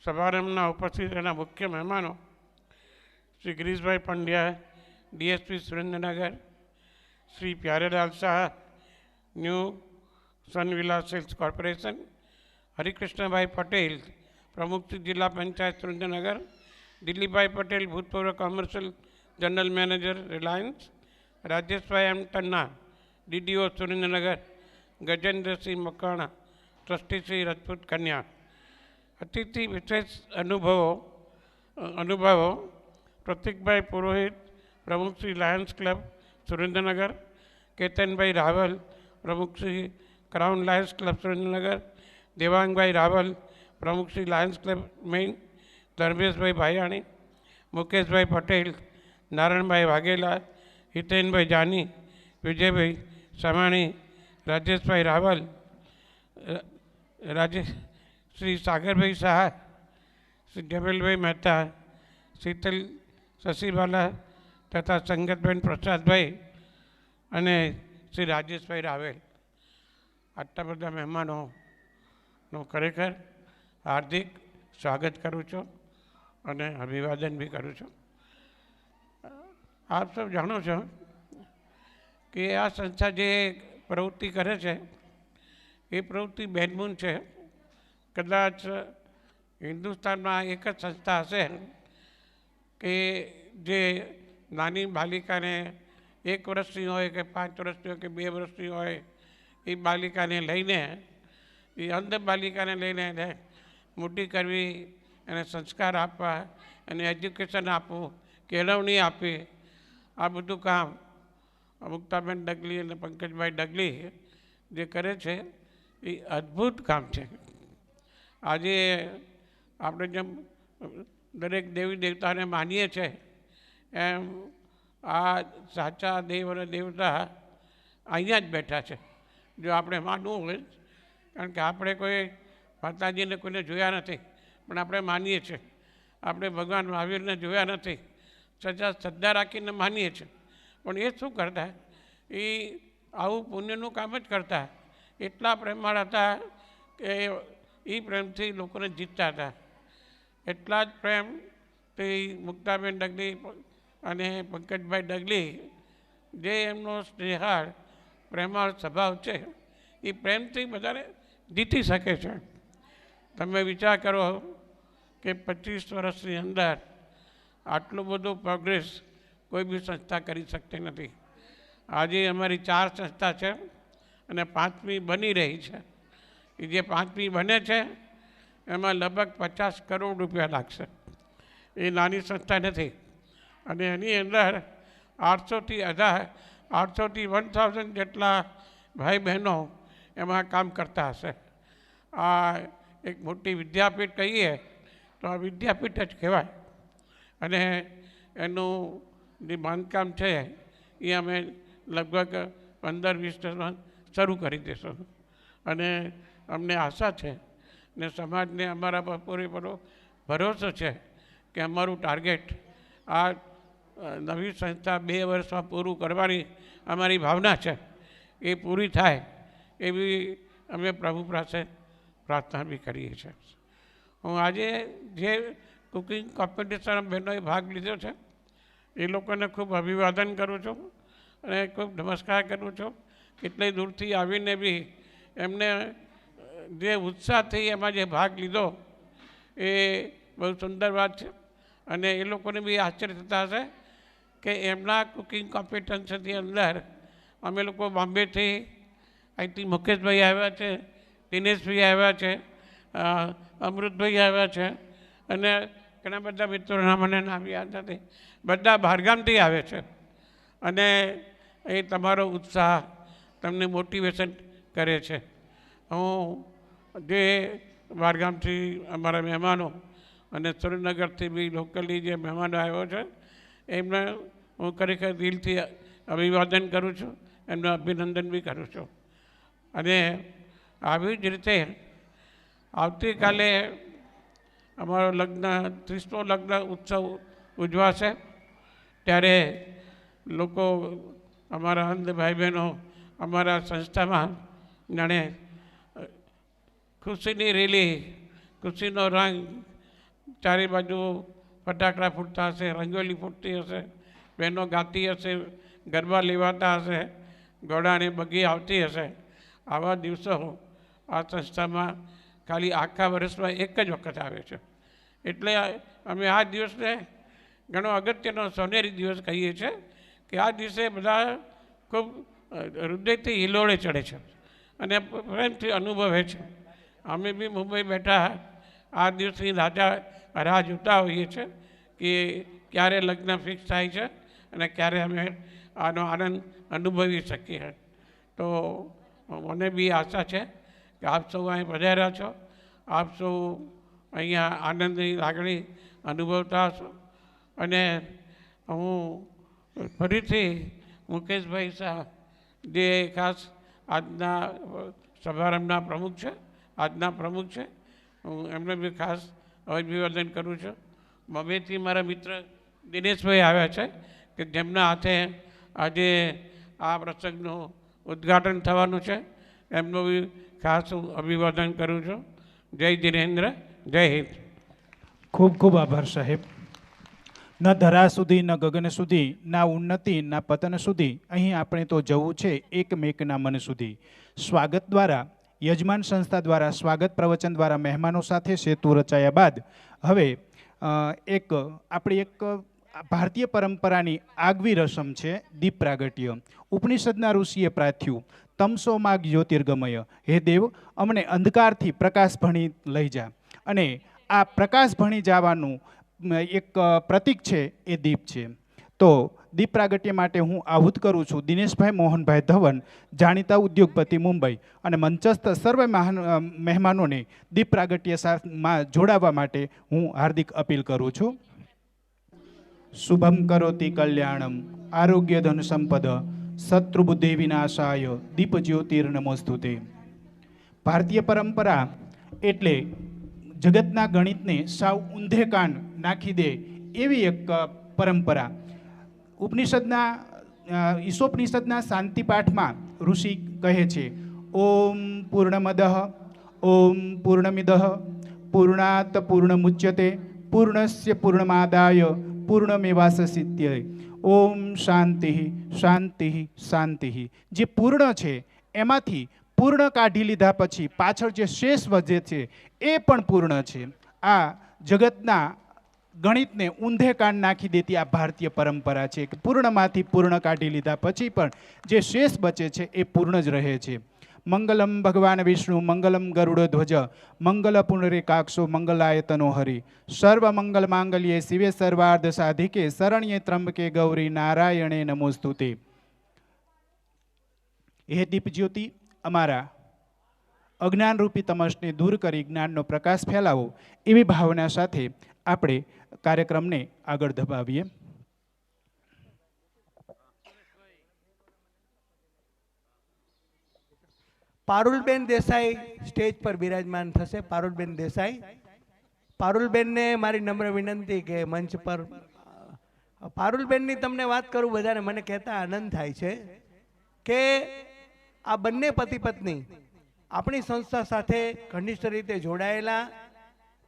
સભારંભના ઉપસ્થિત એના મુખ્ય મહેમાનો Shri Girishbhai Pandya, DSP Surendranagar, Shri Pyarelal Shah, New Sunvilla Sales Corporation, Harikrishnabhai Patel, પ્રમુખ જિલ્લા પંચાયત સુરેન્દ્રનગર, દિલીપભાઈ પટેલ, ભૂતપૂર્વ commercial general manager Reliance, Rajeshbhai M Tanna, DDO Surendranagar, Gajendrasinh Makwana, trustee Shri Rajput કન્યા. અતિથિ વિશેષ અનુભવો પ્રતિકભાઈ પુરોહિત, પ્રમુખ શ્રી લાયન્સ ક્લબ સુરેન્દ્રનગર, કેતનભાઈ રાવલ, પ્રમુખ Shri Crown Lions Club Surendranagar, Devangbhai Raval, પ્રમુખ Shri Lions Club Main, Dharmeshbhai Bhayani, Mukeshbhai Patel, Narayanbhai Vaghela, Hitenbhai Jani, Vijaybhai સમાણી, Rajeshbhai Raval, Shri સાગરભાઈ શાહ, શ્રી જમેલભાઈ મહેતા, શીતલ શશીબાલા તથા સંગતબેન પ્રસાદભાઈ અને શ્રી રાજેશભાઈ રાવેલ. આટલા બધા મહેમાનોનું ખરેખર હાર્દિક સ્વાગત કરું છું અને અભિવાદન બી કરું છું. આપ સૌ જાણો છો કે આ સંસ્થા જે પ્રવૃત્તિ કરે છે એ પ્રવૃત્તિ બેનમૂન છે. કદાચ હિન્દુસ્તાનમાં એક જ સંસ્થા હશે કે જે નાની બાલિકાને 1 વર્ષની હોય કે 5 વર્ષની હોય કે 2 વર્ષની હોય એ બાલિકાને લઈને, એ અંધ બાલિકાને લઈને એને મોટી કરવી, એને સંસ્કાર આપવા, એને એજ્યુકેશન આપવું, કેળવણી આપવી, આ બધું કામ મુક્તાબેન ડગલી અને પંકજભાઈ ડગલી જે કરે છે એ અદ્ભુત કામ છે. આજે આપણે જેમ દરેક દેવી દેવતાને માનીએ છીએ એમ આ સાચા દેવ અને દેવતા અહીંયા જ બેઠા છે. જો આપણે માનવું હોય, કારણ કે આપણે કોઈ માતાજીને કોઈને જોયા નથી પણ આપણે માનીએ છીએ. આપણે ભગવાન મહાવીરને જોયા નથી, સજા શ્રદ્ધા રાખીને માનીએ છીએ. પણ એ શું કરતા? એ આવું પુણ્યનું કામ જ કરતા. એટલા પ્રેમાળ હતા કે એ પ્રેમથી લોકોને જીતતા હતા. એટલા જ પ્રેમ તે મુક્તાબેન ડગલી અને પંકજભાઈ ડગલી, જે એમનો સ્નેહાળ પ્રેમાળ સ્વભાવ છે, એ પ્રેમથી બધાને જીતી શકે છે. તમે વિચાર કરો કે 25 વર્ષની અંદર આટલું બધું પ્રોગ્રેસ કોઈ બી સંસ્થા કરી શકતી નથી. આજે અમારી 4 સંસ્થા છે અને 5મી બની રહી છે. એ જે 5મી બને છે એમાં લગભગ 50 કરોડ રૂપિયા લાગશે. એ નાની સંસ્થા નથી. અને એની અંદર 800થી 1000 જેટલા ભાઈ બહેનો એમાં કામ કરતા હશે. આ એક મોટી વિદ્યાપીઠ કહીએ તો આ વિદ્યાપીઠ જ કહેવાય. અને એનું જે બાંધકામ છે એ અમે લગભગ 15-20 વર્ષમાં શરૂ કરી દઈશું. અને અમને આશા છે ને સમાજને અમારા પર પૂરેપૂરો ભરોસો છે કે અમારું ટાર્ગેટ આ નવી સંસ્થા 2 વર્ષમાં પૂરું કરવાની અમારી ભાવના છે. એ પૂરી થાય એવી અમે પ્રભુ પાસે પ્રાર્થના બી કરીએ છીએ. હું આજે જે કુકિંગ કોમ્પિટિશન બહેનોએ ભાગ લીધો છે એ લોકોને ખૂબ અભિવાદન કરું છું અને ખૂબ નમસ્કાર કરું છું. કેટલી દૂરથી આવીને બી એમને જે ઉત્સાહથી એમાં જે ભાગ લીધો એ બહુ સુંદર વાત છે. અને એ લોકોને બી આશ્ચર્ય થતા હશે કે એમના કુકિંગ કોમ્પિટિશનની અંદર અમે લોકો બોમ્બેથી અહીંથી મુકેશભાઈ આવ્યા છે, દિનેશભાઈ આવ્યા છે, અમૃતભાઈ આવ્યા છે અને ઘણા બધા મિત્રોના મને નામ યાદ નથી, બધા બહારગામથી આવે છે. અને એ તમારો ઉત્સાહ તમને મોટિવેશન કરે છે. હું જે બહારગામથી અમારા મહેમાનો અને સુરેન્દ્રનગરથી બી લોકલી જે મહેમાનો આવ્યો છે એમને હું ખરેખર દિલથી અભિવાદન કરું છું, એમનું અભિનંદન બી કરું છું. અને આવી જ રીતે આવતીકાલે અમારો 30મો લગ્ન ઉત્સવ ઉજવાશે. ત્યારે લોકો, અમારા અંધ ભાઈ બહેનો અમારા સંસ્થામાં જાણે ખુશીની રેલી, ખુશીનો રંગ, ચારે બાજુ ફટાકડા ફૂટતા હશે, રંગોલી ફૂટતી હશે, બહેનો ગાતી હશે, ગરબા લેવાતા હશે, ઘોડાની બગી આવતી હશે. આવા દિવસો આ સંસ્થામાં ખાલી આખા વર્ષમાં એક જ વખત આવે છે. એટલે અમે આ દિવસને ઘણો અગત્યનો સોનેરી દિવસ કહીએ છીએ કે આ દિવસે બધા ખૂબ હૃદયથી હિલોળે ચડે છે અને પ્રેમથી અનુભવે છે. અમે બી મુંબઈ બેઠા આ દિવસની રાહ જોતા હોઈએ છીએ કે ક્યારે લગ્ન ફિક્સ થાય છે અને ક્યારે અમે આનો આનંદ અનુભવી શકીએ. તો મને બી આશા છે કે આપ સૌ અહીં પધાર્યા છો, આપ સૌ અહીંયા આનંદની લાગણી અનુભવતા હશો. અને હું ફરીથી મુકેશભાઈ શાહ, જે ખાસ આજના સમારંભના પ્રમુખ છે, હું એમને બી ખાસ અભિવાદન કરું છું. બોમ્બેથી મારા મિત્ર દિનેશભાઈ આવ્યા છે કે જેમના હાથે આજે આ પ્રસંગનું ઉદ્ઘાટન થવાનું છે. એમનું બી ખાસ હું અભિવાદન કરું છું. જય જિનેન્દ્ર, જય હિન્દ. ખૂબ ખૂબ આભાર સાહેબ. ન ધરા સુધી, ન ગગન સુધી, ના ઉન્નતિ, ના પતન સુધી, અહીં આપણે તો જવું છે એકમેકના મન સુધી. સ્વાગત દ્વારા, યજમાન સંસ્થા દ્વારા સ્વાગત પ્રવચન દ્વારા મહેમાનો સાથે સેતુ રચાયા બાદ હવે આપણી એક ભારતીય પરંપરાની આગવી રસમ છે દીપ પ્રાગટ્ય. ઉપનિષદના ઋષિએ પ્રાર્થ્યું, તમસો માગ જ્યોતિર્ગમય, હે દેવ અમને અંધકારથી પ્રકાશ ભણી લઈ જા. અને આ પ્રકાશ ભણી જવાનું એક પ્રતીક છે એ દીપ છે. તો દીપ પ્રાગટ્ય માટે હું આહુત કરું છું દિનેશભાઈ મોહનભાઈ ધવન, જાણીતા ઉદ્યોગપતિ મુંબઈ, અને મંચસ્થ સર્વે મહેમાનોને દીપ પ્રાગટ્યમાં જોડાવા માટે હું હાર્દિક અપીલ કરું છું. શુભમ કરોતિ કલ્યાણમ આરોગ્ય ધન સંપદ શત્રુબુદ્ધિ વિનાશાય દીપ જ્યોતિર્નમોસ્તુતે. ભારતીય પરંપરા એટલે જગતના ગણિતને સાવ ઊંધે કાન નાખી દે એવી એક પરંપરા. ઈશોપનિષદના શાંતિ પાઠમાં ઋષિ કહે છે, ઓમ પૂર્ણમદઃ ઓમ પૂર્ણમિદઃ પૂર્ણાત પૂર્ણમુચ્યતે પૂર્ણસ્ય પૂર્ણમાદાય પૂર્ણમેવાસસિત્યતે. ઓમ શાંતિ શાંતિ શાંતિ. જે પૂર્ણ છે એમાંથી પૂર્ણ કાઢી લીધા પછી પાછળ જે શેષ વધે છે એ પણ પૂર્ણ છે. આ જગતના ગણિતને ઊંધે કાન નાખી દેતી આ ભારતીય પરંપરા છે કે પૂર્ણમાંથી પૂર્ણ કાઢી લીધા પછી પણ જે શેષ બચે છે એ પૂર્ણ જ રહે છે. મંગલમ ભગવાન વિષ્ણુ મંગલમ ગરુડ ધ્વજ મંગલ પુનરેકાક્ષો મંગલાયતનો હરિ સર્વ મંગલ માંગલ્યે શિવે સર્વાર્ધ સાધિકે શરણ્યે ત્રંબકે ગૌરી નારાયણે નમોસ્તુતે. હે દીપ જ્યોતિ, અમારા અજ્ઞાનરૂપી તમસને દૂર કરી જ્ઞાનનો પ્રકાશ ફેલાવો એવી ભાવના સાથે આપણે કાર્યક્રમને આગળ ધપાવીએ. પારુલબેન દેસાઈ સ્ટેજ પર બિરાજમાન થશે. પારુલબેન દેસાઈ. પારુલબેનને મારી નમ્ર વિનંતી કે મંચ પર. પારુલબેનની તમને વાત કરું, બધાને મને કહેતા આનંદ થાય છે કે આ બંને પતિ પત્ની આપણી સંસ્થા સાથે ઘનિષ્ઠ રીતે જોડાયેલા,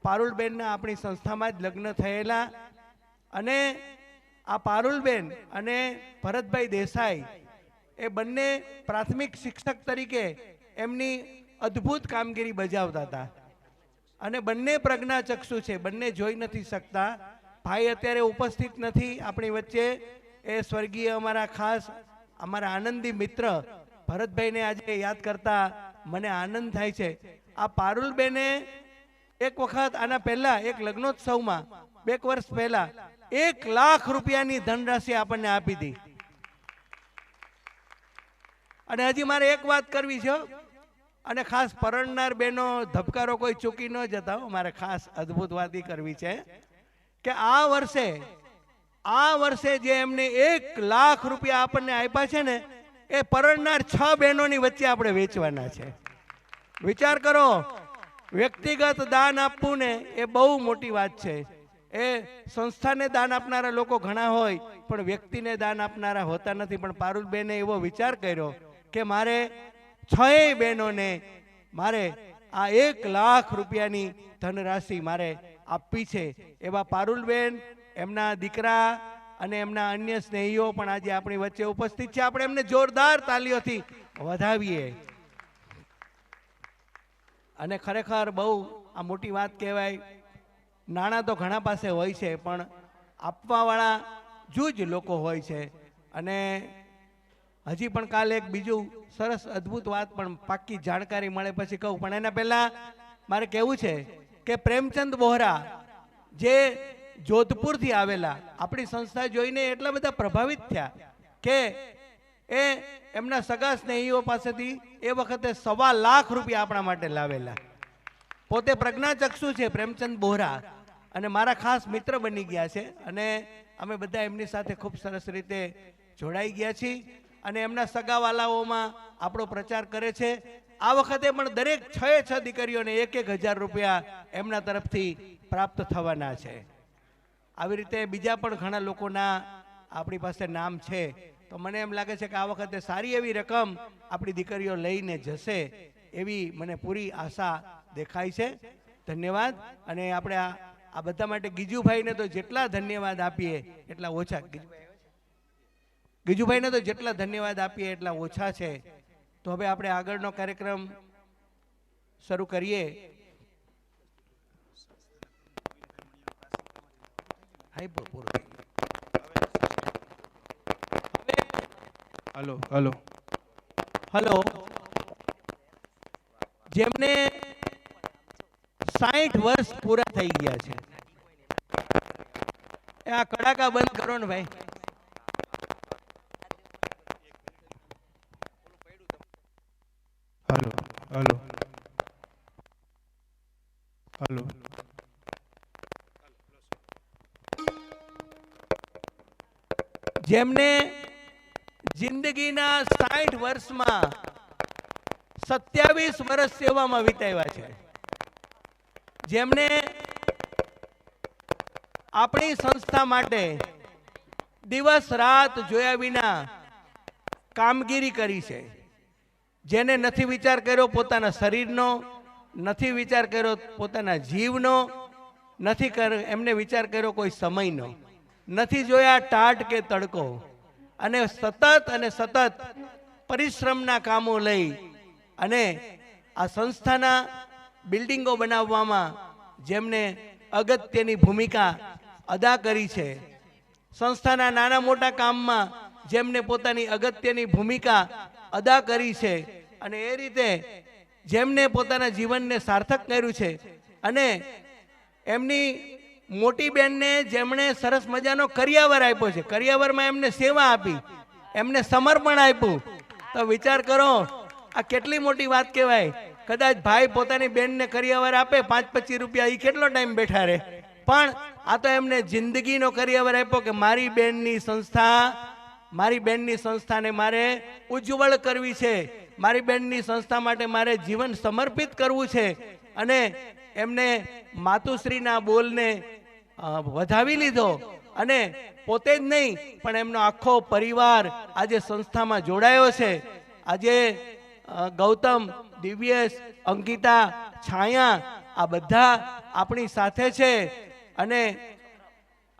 પારુલબેનના આપણી સંસ્થામાં જ લગ્ન થયેલા, અને આ પારુલબેન અને ભરતભાઈ દેસાઈ એ બંને પ્રાથમિક શિક્ષક તરીકે એમની અદ્ભુત કામગીરી બજાવતા હતા. અને બંને પ્રજ્ઞાચક્ષુ છે, બંને જોઈ નથી શકતા. ભાઈ અત્યારે ઉપસ્થિત નથી આપણી વચ્ચે. એ સ્વર્ગીય અમારા ખાસ અમારા આનંદી મિત્ર ભરતભાઈને આજે યાદ કરતા મને આનંદ થાય છે. આ પારુલબેને એક વખત આના પહેલા એક લગ્નોત્સવમાં 2 વર્ષ પહેલા 1 લાખ રૂપિયાની ધનરાશિ આપણને આપી હતી. અને હજી મારે એક વાત કરવી છે, અને ખાસ પરણનાર બેનો ધબકારો કોઈ ચૂકી ન જતા હો. મારે ખાસ અદ્ભુત વાત કરવી છે કે આ વર્ષે જે એમને 1 લાખ રૂપિયા આપણને આપ્યા છે ને, એ પરણનાર 6 બહેનોની વચ્ચે આપણે વેચવાના છે. વિચાર કરો, વ્યક્તિગત દાન આપવું ને એ બહુ મોટી વાત છે. એ સંસ્થાને દાન આપનારા લોકો ઘણા હોય પણ વ્યક્તિને દાન આપનારા હોતા નથી. પણ પારુલબેને એવો વિચાર કર્યો કે મારે 6 બહેનોને મારે આ 1 લાખ રૂપિયાની ધનરાશિ મારે આપવી છે. એવા પારુલબેન, એમના દીકરા અને એમના અન્ય સ્નેહીઓ પણ આજે આપણી વચ્ચે ઉપસ્થિત છે. આપણે એમને જોરદાર તાલીઓથી વધાવીએ. અને ખરેખર બહુ આ મોટી વાત કહેવાય. નાણાં તો ઘણા પાસે હોય છે પણ આપવાવાળા જૂજ લોકો હોય છે. અને હજી પણ કાલે એક બીજું સરસ અદ્ભુત વાત પણ પાક્કી જાણકારી મળે પછી કહું. પણ એના પહેલાં મારે કહેવું છે કે પ્રેમચંદ બોહરા જે જોધપુરથી આવેલા, આપણી સંસ્થા જોઈને એટલા બધા પ્રભાવિત થયા કે એ એમના સગા સ્નેહીઓ પાસેથી એ વખતે 1.25 લાખ રૂપિયા આપણા માટે લાવેલા. પોતે પ્રજ્ઞાચક્ષુ છે પ્રેમચંદ બોહરા અને મારા ખાસ મિત્ર બની ગયા છે. અને અમે બધા એમની સાથે ખૂબ સરસ રીતે જોડાઈ ગયા છીએ અને એમના સગાવાલાઓમાં આપણો પ્રચાર કરે છે. આ વખતે પણ દરેક 6 દીકરીઓને 1,000 રૂપિયા એમના તરફથી પ્રાપ્ત થવાના છે. આવી રીતે બીજા પણ ઘણા લોકોના આપણી પાસે નામ છે. તો મને એમ લાગે છે કે આ વખતે સારી એવી રકમ આપણી દીકરીઓ લઈને જશે એવી મને પૂરી આશા દેખાય છે. ધન્યવાદ. અને આપણે આ બધા માટે ગીજુભાઈને તો જેટલા ધન્યવાદ આપીએ એટલા ઓછા. ગીજુભાઈને તો જેટલા ધન્યવાદ આપીએ એટલા ઓછા છે. તો હવે આપણે આગળનો કાર્યક્રમ શરૂ કરીએ. Hello hello hello. જેમને 60 વર્ષ પૂરા થઈ ગયા છે, આ કડાકા બંધ કરો ને ભાઈ. Hello hello hello. જેમને જિંદગીના 60 વર્ષમાં 27 વર્ષ સેવામાં વિતાવ્યા છે, જેમને આપણી સંસ્થા માટે દિવસ રાત જોયા વિના કામગીરી કરી છે, જેને નથી વિચાર કર્યો પોતાના શરીરનો, નથી વિચાર કર્યો પોતાના જીવનો, નથી એમને વિચાર કર્યો કોઈ સમયનો, નથી જોયા ટાટ કે તડકો, અને સતત પરિશ્રમના કામો લઈ અને આ સંસ્થાના બિલ્ડિંગો બનાવવામાં જેમને અગત્યની ભૂમિકા અદા કરી છે, સંસ્થાના નાના મોટા કામમાં જેમને પોતાની અગત્યની ભૂમિકા અદા કરી છે, અને એ રીતે જેમને પોતાના જીવનને સાર્થક કર્યું છે, અને એમની મોટી બેનને જેમણે સરસ મજાનો કરિયાવર આપ્યો છે, કરિયાવરમાં એમને સેવા આપી, એમને સમર્પણ આપ્યું. તો વિચાર કરો આ કેટલી મોટી વાત કહેવાય. કદાચ ભાઈ પોતાની બેનને કરિયાવર આપે 5-25 રૂપિયા, એ કેટલો ટાઈમ બેઠા રહે, પણ આ તો એમને જિંદગીનો કરિયાવર આપ્યો કે મારી બેનની સંસ્થાને મારે ઉજ્જવળ કરવી છે, મારી બેનની સંસ્થા માટે મારે જીવન સમર્પિત કરવું છે. અને એમને માતુશ્રીના બોલને વધાવી લીધો અને પોતે જ નહીં પણ એમનો આખો પરિવાર આજે સંસ્થામાં જોડાયો છે. આજે ગૌતમ, દિવ્યેશ, અંકિતા, છાયા આ બધા આપણી સાથે છે, અને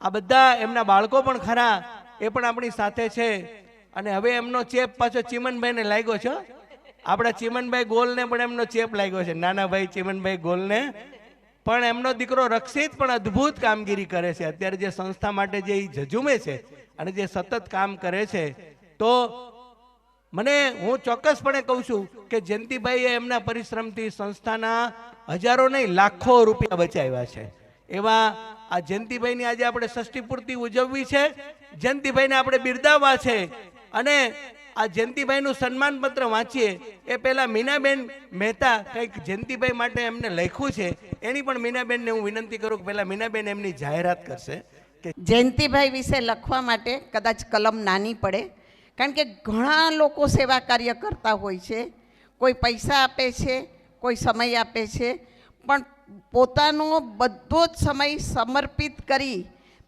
આ બધા એમના બાળકો પણ ખરા, એ પણ આપણી સાથે છે. અને હવે એમનો ચેપ પાછો ચીમનભાઈને લાગ્યો છે. આપણા ચીમનભાઈ ગોલને પણ એમનો ચેપ લાગ્યો છે, નાના ભાઈ ચીમનભાઈ ગોલને પણ એમનો દીકરો રક્ષિત પણ અદ્ભુત કામગીરી કરે છે. અત્યારે જે સંસ્થા માટે જે ઝઝુમે છે અને જે સતત કામ કરે છે, તો હું ચોક્કસપણે કહું છું કે જયંતિભાઈએ એમના પરિશ્રમથી સંસ્થાના હજારો નહીં લાખો રૂપિયા બચાવ્યા છે. એવા આ જયંતિભાઈની આજે આપણે ષષ્ઠી પૂર્તિ ઉજવવી છે, જયંતિભાઈને આપણે બિરદાવવા છે. અને આ જયંતિભાઈનું સન્માન પત્ર વાંચીએ એ પહેલા મીનાબેન મહેતા કંઈક જયંતિભાઈ માટે એમને લખ્યું છે, એની પણ મીનાબેનને હું વિનંતી કરું કે પહેલા મીનાબેન એમની જાહેરાત કરશે. જયંતિભાઈ વિશે લખવા માટે કદાચ કલમ નાની પડે, કારણ કે ઘણા લોકો સેવા કાર્ય કરતા હોય છે. કોઈ પૈસા આપે છે, કોઈ સમય આપે છે, પણ પોતાનો બધો જ સમય સમર્પિત કરી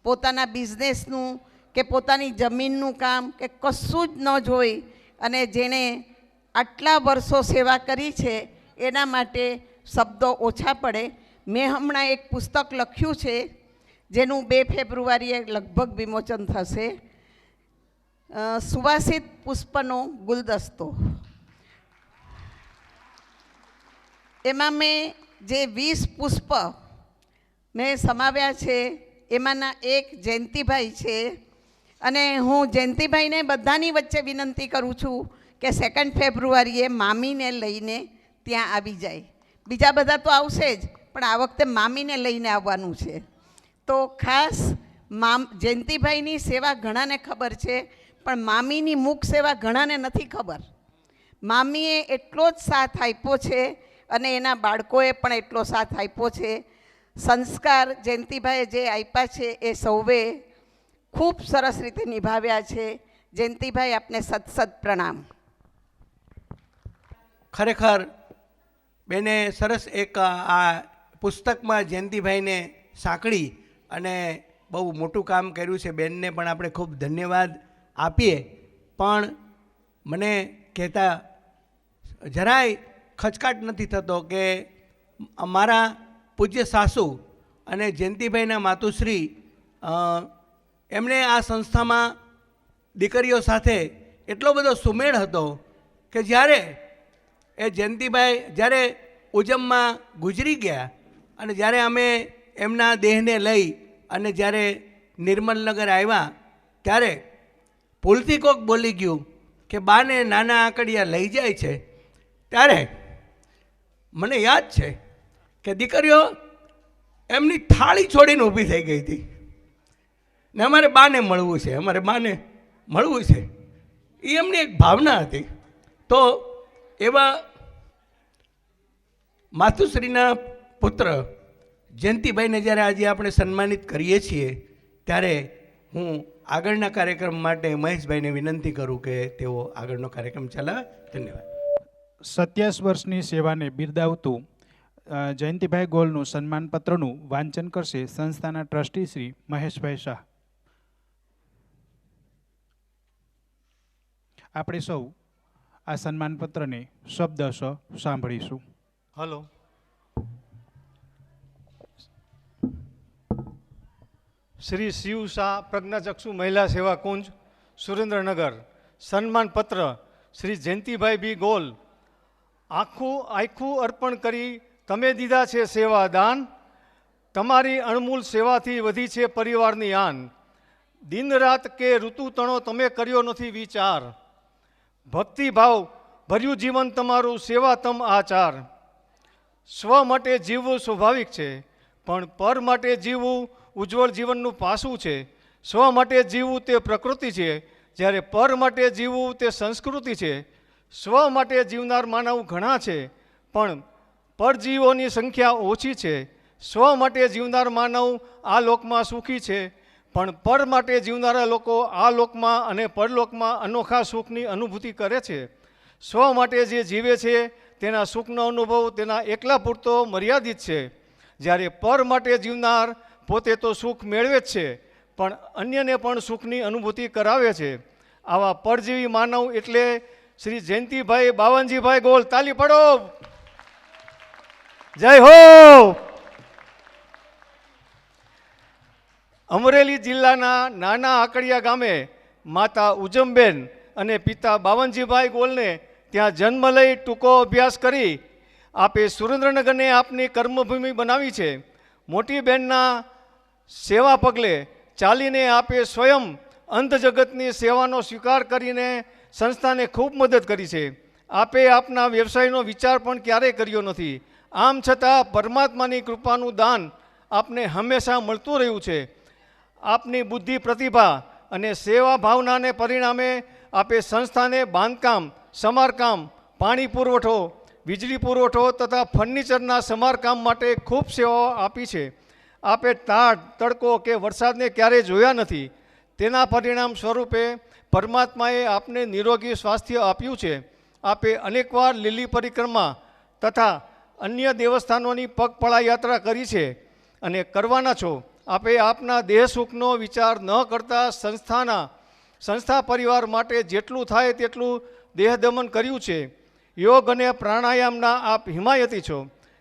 પોતાના બિઝનેસનું કે પોતાની જમીનનું કામ કે કશું જ ન જોઈ અને જેણે આટલા વર્ષો સેવા કરી છે એના માટે શબ્દો ઓછા પડે. મેં હમણાં એક પુસ્તક લખ્યું છે જેનું 2 ફેબ્રુઆરીએ લગભગ વિમોચન થશે. સુવાસિત પુષ્પનો ગુલદસ્તો. એમાં મેં જે 20 પુષ્પ મેં સમાવ્યા છે એમાંના એક જયંતિભાઈ છે. અને હું જયંતિભાઈને બધાની વચ્ચે વિનંતી કરું છું કે 2 ફેબ્રુઆરીએ મામીને લઈને ત્યાં આવી જાય. બીજા બધા તો આવશે જ, પણ આ વખતે મામીને લઈને આવવાનું છે. તો ખાસ જયંતિભાઈની સેવા ઘણાને ખબર છે, પણ મામીની મુખ સેવા ઘણાને નથી ખબર. મામીએ એટલો જ સાથ આપ્યો છે અને એના બાળકોએ પણ એટલો સાથ આપ્યો છે. સંસ્કાર જયંતિભાઈએ જે આપ્યા છે એ સૌએ ખૂબ સરસ રીતે નિભાવ્યા છે. જયંતિભાઈ આપને સત પ્રણામ. ખરેખર બેને સરસ એક આ પુસ્તકમાં જયંતિભાઈને સાંકળી અને બહુ મોટું કામ કર્યું છે. બેનને પણ આપણે ખૂબ ધન્યવાદ આપીએ. પણ મને કહેતા જરાય ખચકાટ નથી થતો કે અમારા પૂજ્ય સાસુ અને જયંતિભાઈના માતુશ્રી એમણે આ સંસ્થામાં દીકરીઓ સાથે એટલો બધો સુમેળ હતો કે જ્યારે એ જયંતિભાઈ જ્યારે ઉજમમાં ગુજરી ગયા અને જ્યારે અમે એમના દેહને લઈ અને જ્યારે નિર્મલનગર આવ્યા ત્યારે ભૂલથી કોક બોલી ગયું કે બાને નાના આંકડિયા લઈ જાય છે. ત્યારે મને યાદ છે કે દીકરીઓ એમની થાળી છોડીને ઊભી થઈ ગઈ હતી ને અમારે બાને મળવું છે, અમારે બાને મળવું છે. એ એમની એક ભાવના હતી. તો એવા માતુશ્રીના પુત્ર જયંતિભાઈને જ્યારે આજે આપણે સન્માનિત કરીએ છીએ ત્યારે હું આગળના કાર્યક્રમ માટે મહેશભાઈને વિનંતી કરું કે તેઓ આગળનો કાર્યક્રમ ચલાવે. ધન્યવાદ. 27 વર્ષની સેવાને બિરદાવતું જયંતિભાઈ ગોલનું સન્માનપત્રનું વાંચન કરશે સંસ્થાના ટ્રસ્ટી શ્રી મહેશભાઈ શાહ. આપણે સૌ આ સન્માનપત્રને શબ્દશ સાંભળીશું. હલો. શ્રી શિવ શાહ પ્રજ્ઞાચક્ષુ મહિલા સેવા કુંજ સુરેન્દ્રનગર સન્માનપત્ર શ્રી જયંતિભાઈ બી ગોલ. આખું અર્પણ કરી તમે દીધા છે સેવા દાન, તમારી અણમૂલ સેવાથી વધી છે પરિવારની આન. દિન રાત કે ઋતુ તણો તમે કર્યો નથી વિચાર, ભક્તિભાવ ભર્યું જીવન તમારું સેવા તમ આચાર. સ્વ માટે જીવવું સ્વાભાવિક છે, પણ પર માટે જીવવું ઉજ્જવળ જીવનનું પાસું છે. સ્વ માટે જીવવું તે પ્રકૃતિ છે, જ્યારે પર માટે જીવવું તે સંસ્કૃતિ છે. સ્વ માટે જીવનાર માનવ ઘણા છે, પણ પરજીવોની સંખ્યા ઓછી છે. સ્વ માટે જીવનાર માનવ આ લોકમાં સુખી છે, પણ પર માટે જીવનારા લોકો આ લોકમાં અને પરલોકમાં અનોખા સુખની અનુભૂતિ કરે છે. સ્વ માટે જે જીવે છે તેના સુખનો અનુભવ તેના એકલા પૂરતો મર્યાદિત છે, જ્યારે પર માટે જીવનાર પોતે તો સુખ મેળવે જ છે, પણ અન્યને પણ સુખની અનુભૂતિ કરાવે છે. આવા પરજીવી માનવ એટલે શ્રી જયંતિભાઈ બાવનજીભાઈ ગોલ. તાલી પાડો. જય હો. અમરેલી જિલ્લાના નાના આકડિયા ગામે માતા ઉજમબેન અને પિતા બાવનજીભાઈ ગોલને ત્યાં જન્મ લઈ ટૂંકો અભ્યાસ કરી આપે સુરેન્દ્રનગરને આપની કર્મભૂમિ બનાવી છે. મોટી બહેનના સેવા પગલે ચાલીને આપે સ્વયં અંધ જગતની સેવાનો સ્વીકાર કરીને સંસ્થાને ખૂબ મદદ કરી છે. આપે આપના વ્યવસાયનો વિચાર પણ ક્યારેય કર્યો નથી. આમ છતાં પરમાત્માની કૃપાનું દાન આપને હંમેશા મળતું રહ્યું છે. આપની બુદ્ધિ, પ્રતિભા અને સેવા ભાવનાને પરિણામે આપે સંસ્થાને બાંધકામ, સમારકામ, પાણી પુરવઠો, વીજળી પુરવઠો તથા ફર્નિચરના સમારકામ માટે ખૂબ સેવાઓ આપી છે. આપે તાડ, તડકો કે વરસાદને ક્યારેય જોયા નથી. તેના પરિણામ સ્વરૂપે પરમાત્માએ આપને નિરોગી સ્વાસ્થ્ય આપ્યું છે. આપે અનેકવાર લીલી પરિક્રમા તથા અન્ય દેવસ્થાનોની પગપાળા યાત્રા કરી છે અને કરવાના છો. આપે આપના દેહ સુખનો વિચાર ન કરતા સંસ્થા પરિવાર માટે જેટલું થાય તેટલું દેહદમન કર્યું છે. યોગ અને પ્રાણાયામના આપ હિમાયતી છો.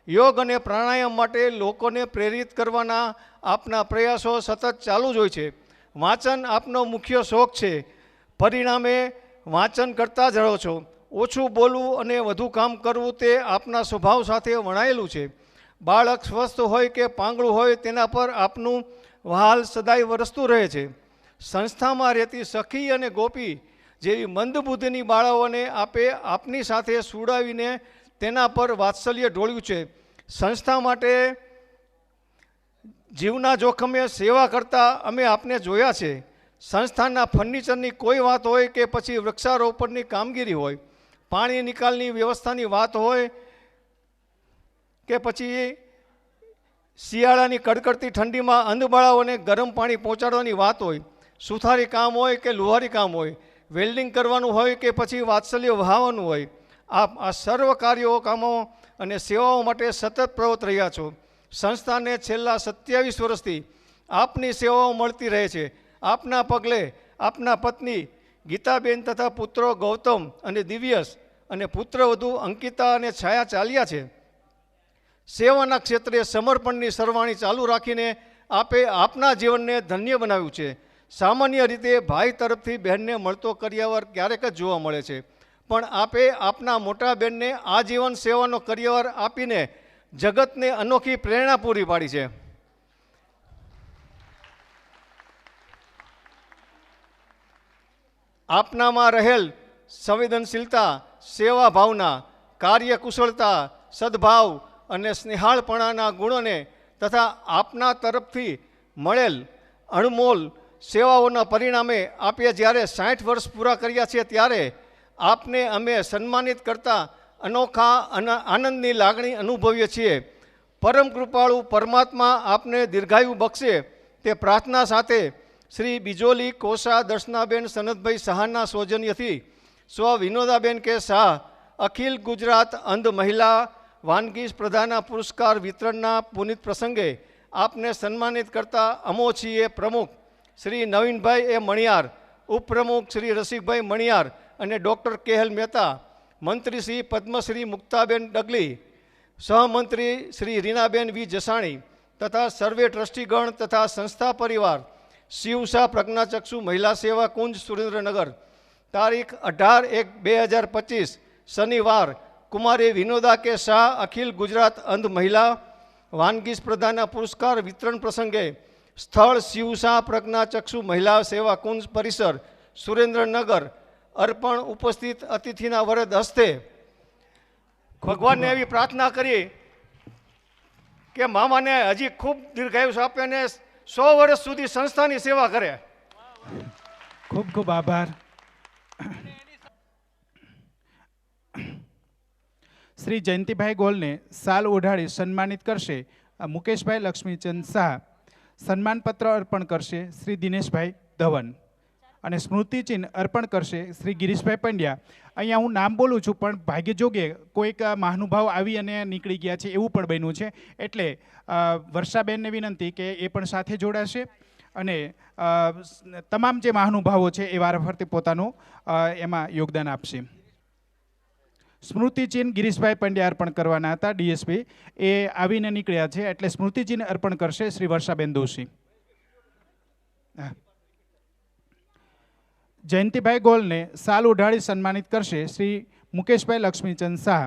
યોગ અને પ્રાણાયામ માટે લોકોને પ્રેરિત કરવાના આપના પ્રયાસો સતત ચાલુ જ હોય છે. વાંચન આપનો મુખ્ય શોખ છે. પરિણામે વાંચન કરતા જ રહો છો. ઓછું બોલવું અને વધુ કામ કરવું તે આપના સ્વભાવ સાથે વણાયેલું છે. બાળક સ્વસ્થ હોય કે પાંગળું હોય તેના પર આપનું વહાલ સદાય વરસતું રહે છે. સંસ્થામાં રહેતી સખી અને ગોપી જેવી મંદબુદ્ધિની બાળાઓને આપે આપની સાથે સુડાવીને તેના પર વાત્સલ્ય ઢોળ્યું છે. સંસ્થા માટે જીવના જોખમે સેવા કરતા અમે આપને જોયા છે. સંસ્થાના ફર્નિચરની કોઈ વાત હોય કે પછી વૃક્ષારોપણની કામગીરી હોય, પાણી નિકાલની વ્યવસ્થાની વાત હોય કે પછી શિયાળાની કડકડતી ઠંડીમાં અંધબાળાઓને ગરમ પાણી પહોંચાડવાની વાત હોય, સુથારી કામ હોય કે લુહારી કામ હોય, વેલ્ડિંગ કરવાનું હોય કે પછી વાત્સલ્ય વહાવવાનું હોય, આ સર્વ કાર્યો, કામો અને સેવાઓ માટે સતત પ્રવૃત્ત રહ્યા છો. સંસ્થાને છેલ્લા 27 વર્ષથી આપની સેવાઓ મળતી રહે છે. આપના પગલે આપના પત્ની ગીતાબેન તથા પુત્રો ગૌતમ અને દિવ્યસ અને પુત્રવધુ અંકિતા અને છાયા ચાલ્યા છે. સેવાના ક્ષેત્રે સમર્પણની સરવાણી ચાલુ રાખીને આપે આપના જીવનને ધન્ય બનાવ્યું છે. સામાન્ય રીતે ભાઈ તરફથી બહેનને મળતો કરિયાવર ક્યારેક જ જોવા મળે છે, પણ આપે આપના મોટા બહેનને આજીવન સેવાનો કરિયાવર આપીને જગતને અનોખી પ્રેરણા પૂરી પાડી છે. આપનામાં રહેલ સંવેદનશીલતા, સેવા ભાવના, કાર્યકુશળતા, સદભાવ અને સ્નેહાળપણાના ગુણોને તથા આપના તરફથી મળેલ અણમોલ સેવાઓના પરિણામે આપે જ્યારે 60 વર્ષ પૂરા કર્યા છે ત્યારે આપને અમે સન્માનિત કરતા અનોખા આનંદની લાગણી અનુભવીએ છીએ. પરમ કૃપાળુ પરમાત્મા આપને દીર્ઘાયુ બક્ષે તે પ્રાર્થના સાથે શ્રી બિજોલી કોસા દર્શનાબેન સનતભાઈ શાહના સૌજન્યથી સ્વ વિનોદાબેન કે શાહ અખિલ ગુજરાત અંધ મહિલા વાનગી સ્પર્ધાના પુરસ્કાર વિતરણના પુનિત પ્રસંગે આપને સન્માનિત કરતા અમો છીએ પ્રમુખ શ્રી નવીનભાઈ એ મણિયાર, ઉપપ્રમુખ શ્રી રસિકભાઈ મણિયાર અને ડૉક્ટર કે.એલ. મહેતા, મંત્રી શ્રી પદ્મશ્રી મુક્તાબેન ડગલી, સહમંત્રી શ્રી રીનાબેન વી જસાણી તથા સર્વે ટ્રસ્ટીગણ તથા સંસ્થા પરિવાર, શિવસા પ્રજ્ઞાચક્ષુ મહિલા સેવા કુંજ સુરેન્દ્રનગર, તારીખ 18/1/2025 શનિવાર કુમારી વિનોદા કે શાહ અખિલ ગુજરાત અંધ મહિલા વાનગી સ્પર્ધાના પુરસ્કાર વિતરણ પ્રસંગે સ્થળ શિવસા પ્રજ્ઞાચક્ષુ મહિલા સેવા કુંજ પરિસર સુરેન્દ્રનગર. અર્પણ ઉપસ્થિત અતિથિના વરદ હસ્તે ભગવાનને એવી પ્રાર્થના કરી કે મામાને હજી ખૂબ દીર્ઘાયુષ આપે અને 100 વર્ષ સુધી સંસ્થાની સેવા કરે. ખૂબ ખૂબ આભાર. શ્રી જયંતિભાઈ ગોલને સાલ ઓઢાડી સન્માનિત કરશે મુકેશભાઈ લક્ષ્મીચંદ શાહ. સન્માનપત્ર અર્પણ કરશે શ્રી દિનેશભાઈ ધવન અને સ્મૃતિચિહ્ન અર્પણ કરશે શ્રી ગિરીશભાઈ પંડ્યા. અહીંયા હું નામ બોલું છું પણ ભાગ્ય જોગે કોઈક મહાનુભાવ આવી અને નીકળી ગયા છે એવું પણ બન્યું છે, એટલે વર્ષાબેનને વિનંતી કે એ પણ સાથે જોડાશે અને તમામ જે મહાનુભાવો છે એ વારાફરતી પોતાનું એમાં યોગદાન આપશે. સ્મૃતિચિહ્ન ગિરીશભાઈ પંડ્યા અર્પણ કરવાના હતા, ડીએસપી એ આવીને નીકળ્યા છે, એટલે સ્મૃતિચિહ્ન અર્પણ કરશે શ્રી વર્ષાબેન દોશી. જયંતિભાઈ ગોલને સાલ ઉઢાડી સન્માનિત કરશે શ્રી મુકેશભાઈ લક્ષ્મીચંદ શાહ.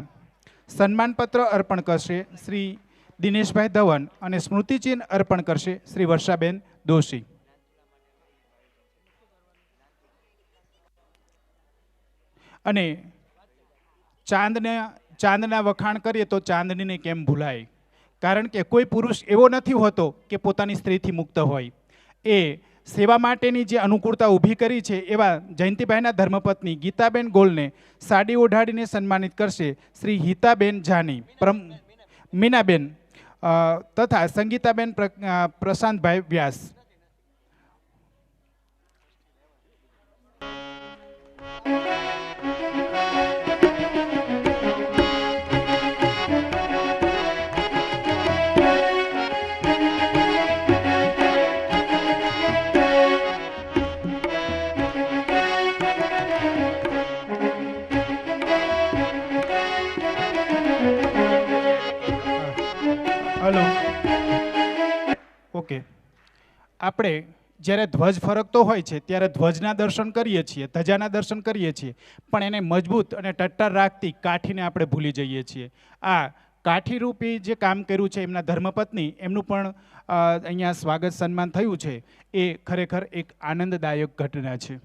સન્માનપત્ર અર્પણ કરશે શ્રી દિનેશભાઈ ધવન અને સ્મૃતિચિહ્ન અર્પણ કરશે શ્રી વર્ષાબેન દોશી. અને ચાંદના વખાણ કરીએ તો ચાંદનીને કેમ ભૂલાય, કારણ કે કોઈ પુરુષ એવો નથી હોતો કે પોતાની સ્ત્રીથી મુક્ત હોય. એ સેવા માટેની જે અનુકૂળતા ઊભી કરી છે એવા જયંતિભાઈના ધર્મપત્ની ગીતાબેન ગોલને સાડી ઓઢાડીને સન્માનિત કરશે શ્રી હિતાબેન જાની, મીનાબેન તથા સંગીતાબેન પ્રશાંતભાઈ વ્યાસ. હલો. ઓકે. આપણે જ્યારે ધ્વજ ફરકતો હોય છે ત્યારે ધ્વજના દર્શન કરીએ છીએ, ધજાના દર્શન કરીએ છીએ, પણ એને મજબૂત અને ટટ્ટાર રાખતી કાઠીને આપણે ભૂલી જઈએ છીએ. આ કાઠીરૂપી જે કામ કર્યું છે એમના ધર્મપત્ની, એમનું પણ અહીંયા સ્વાગત સન્માન થયું છે. એ ખરેખર એક આનંદદાયક ઘટના છે.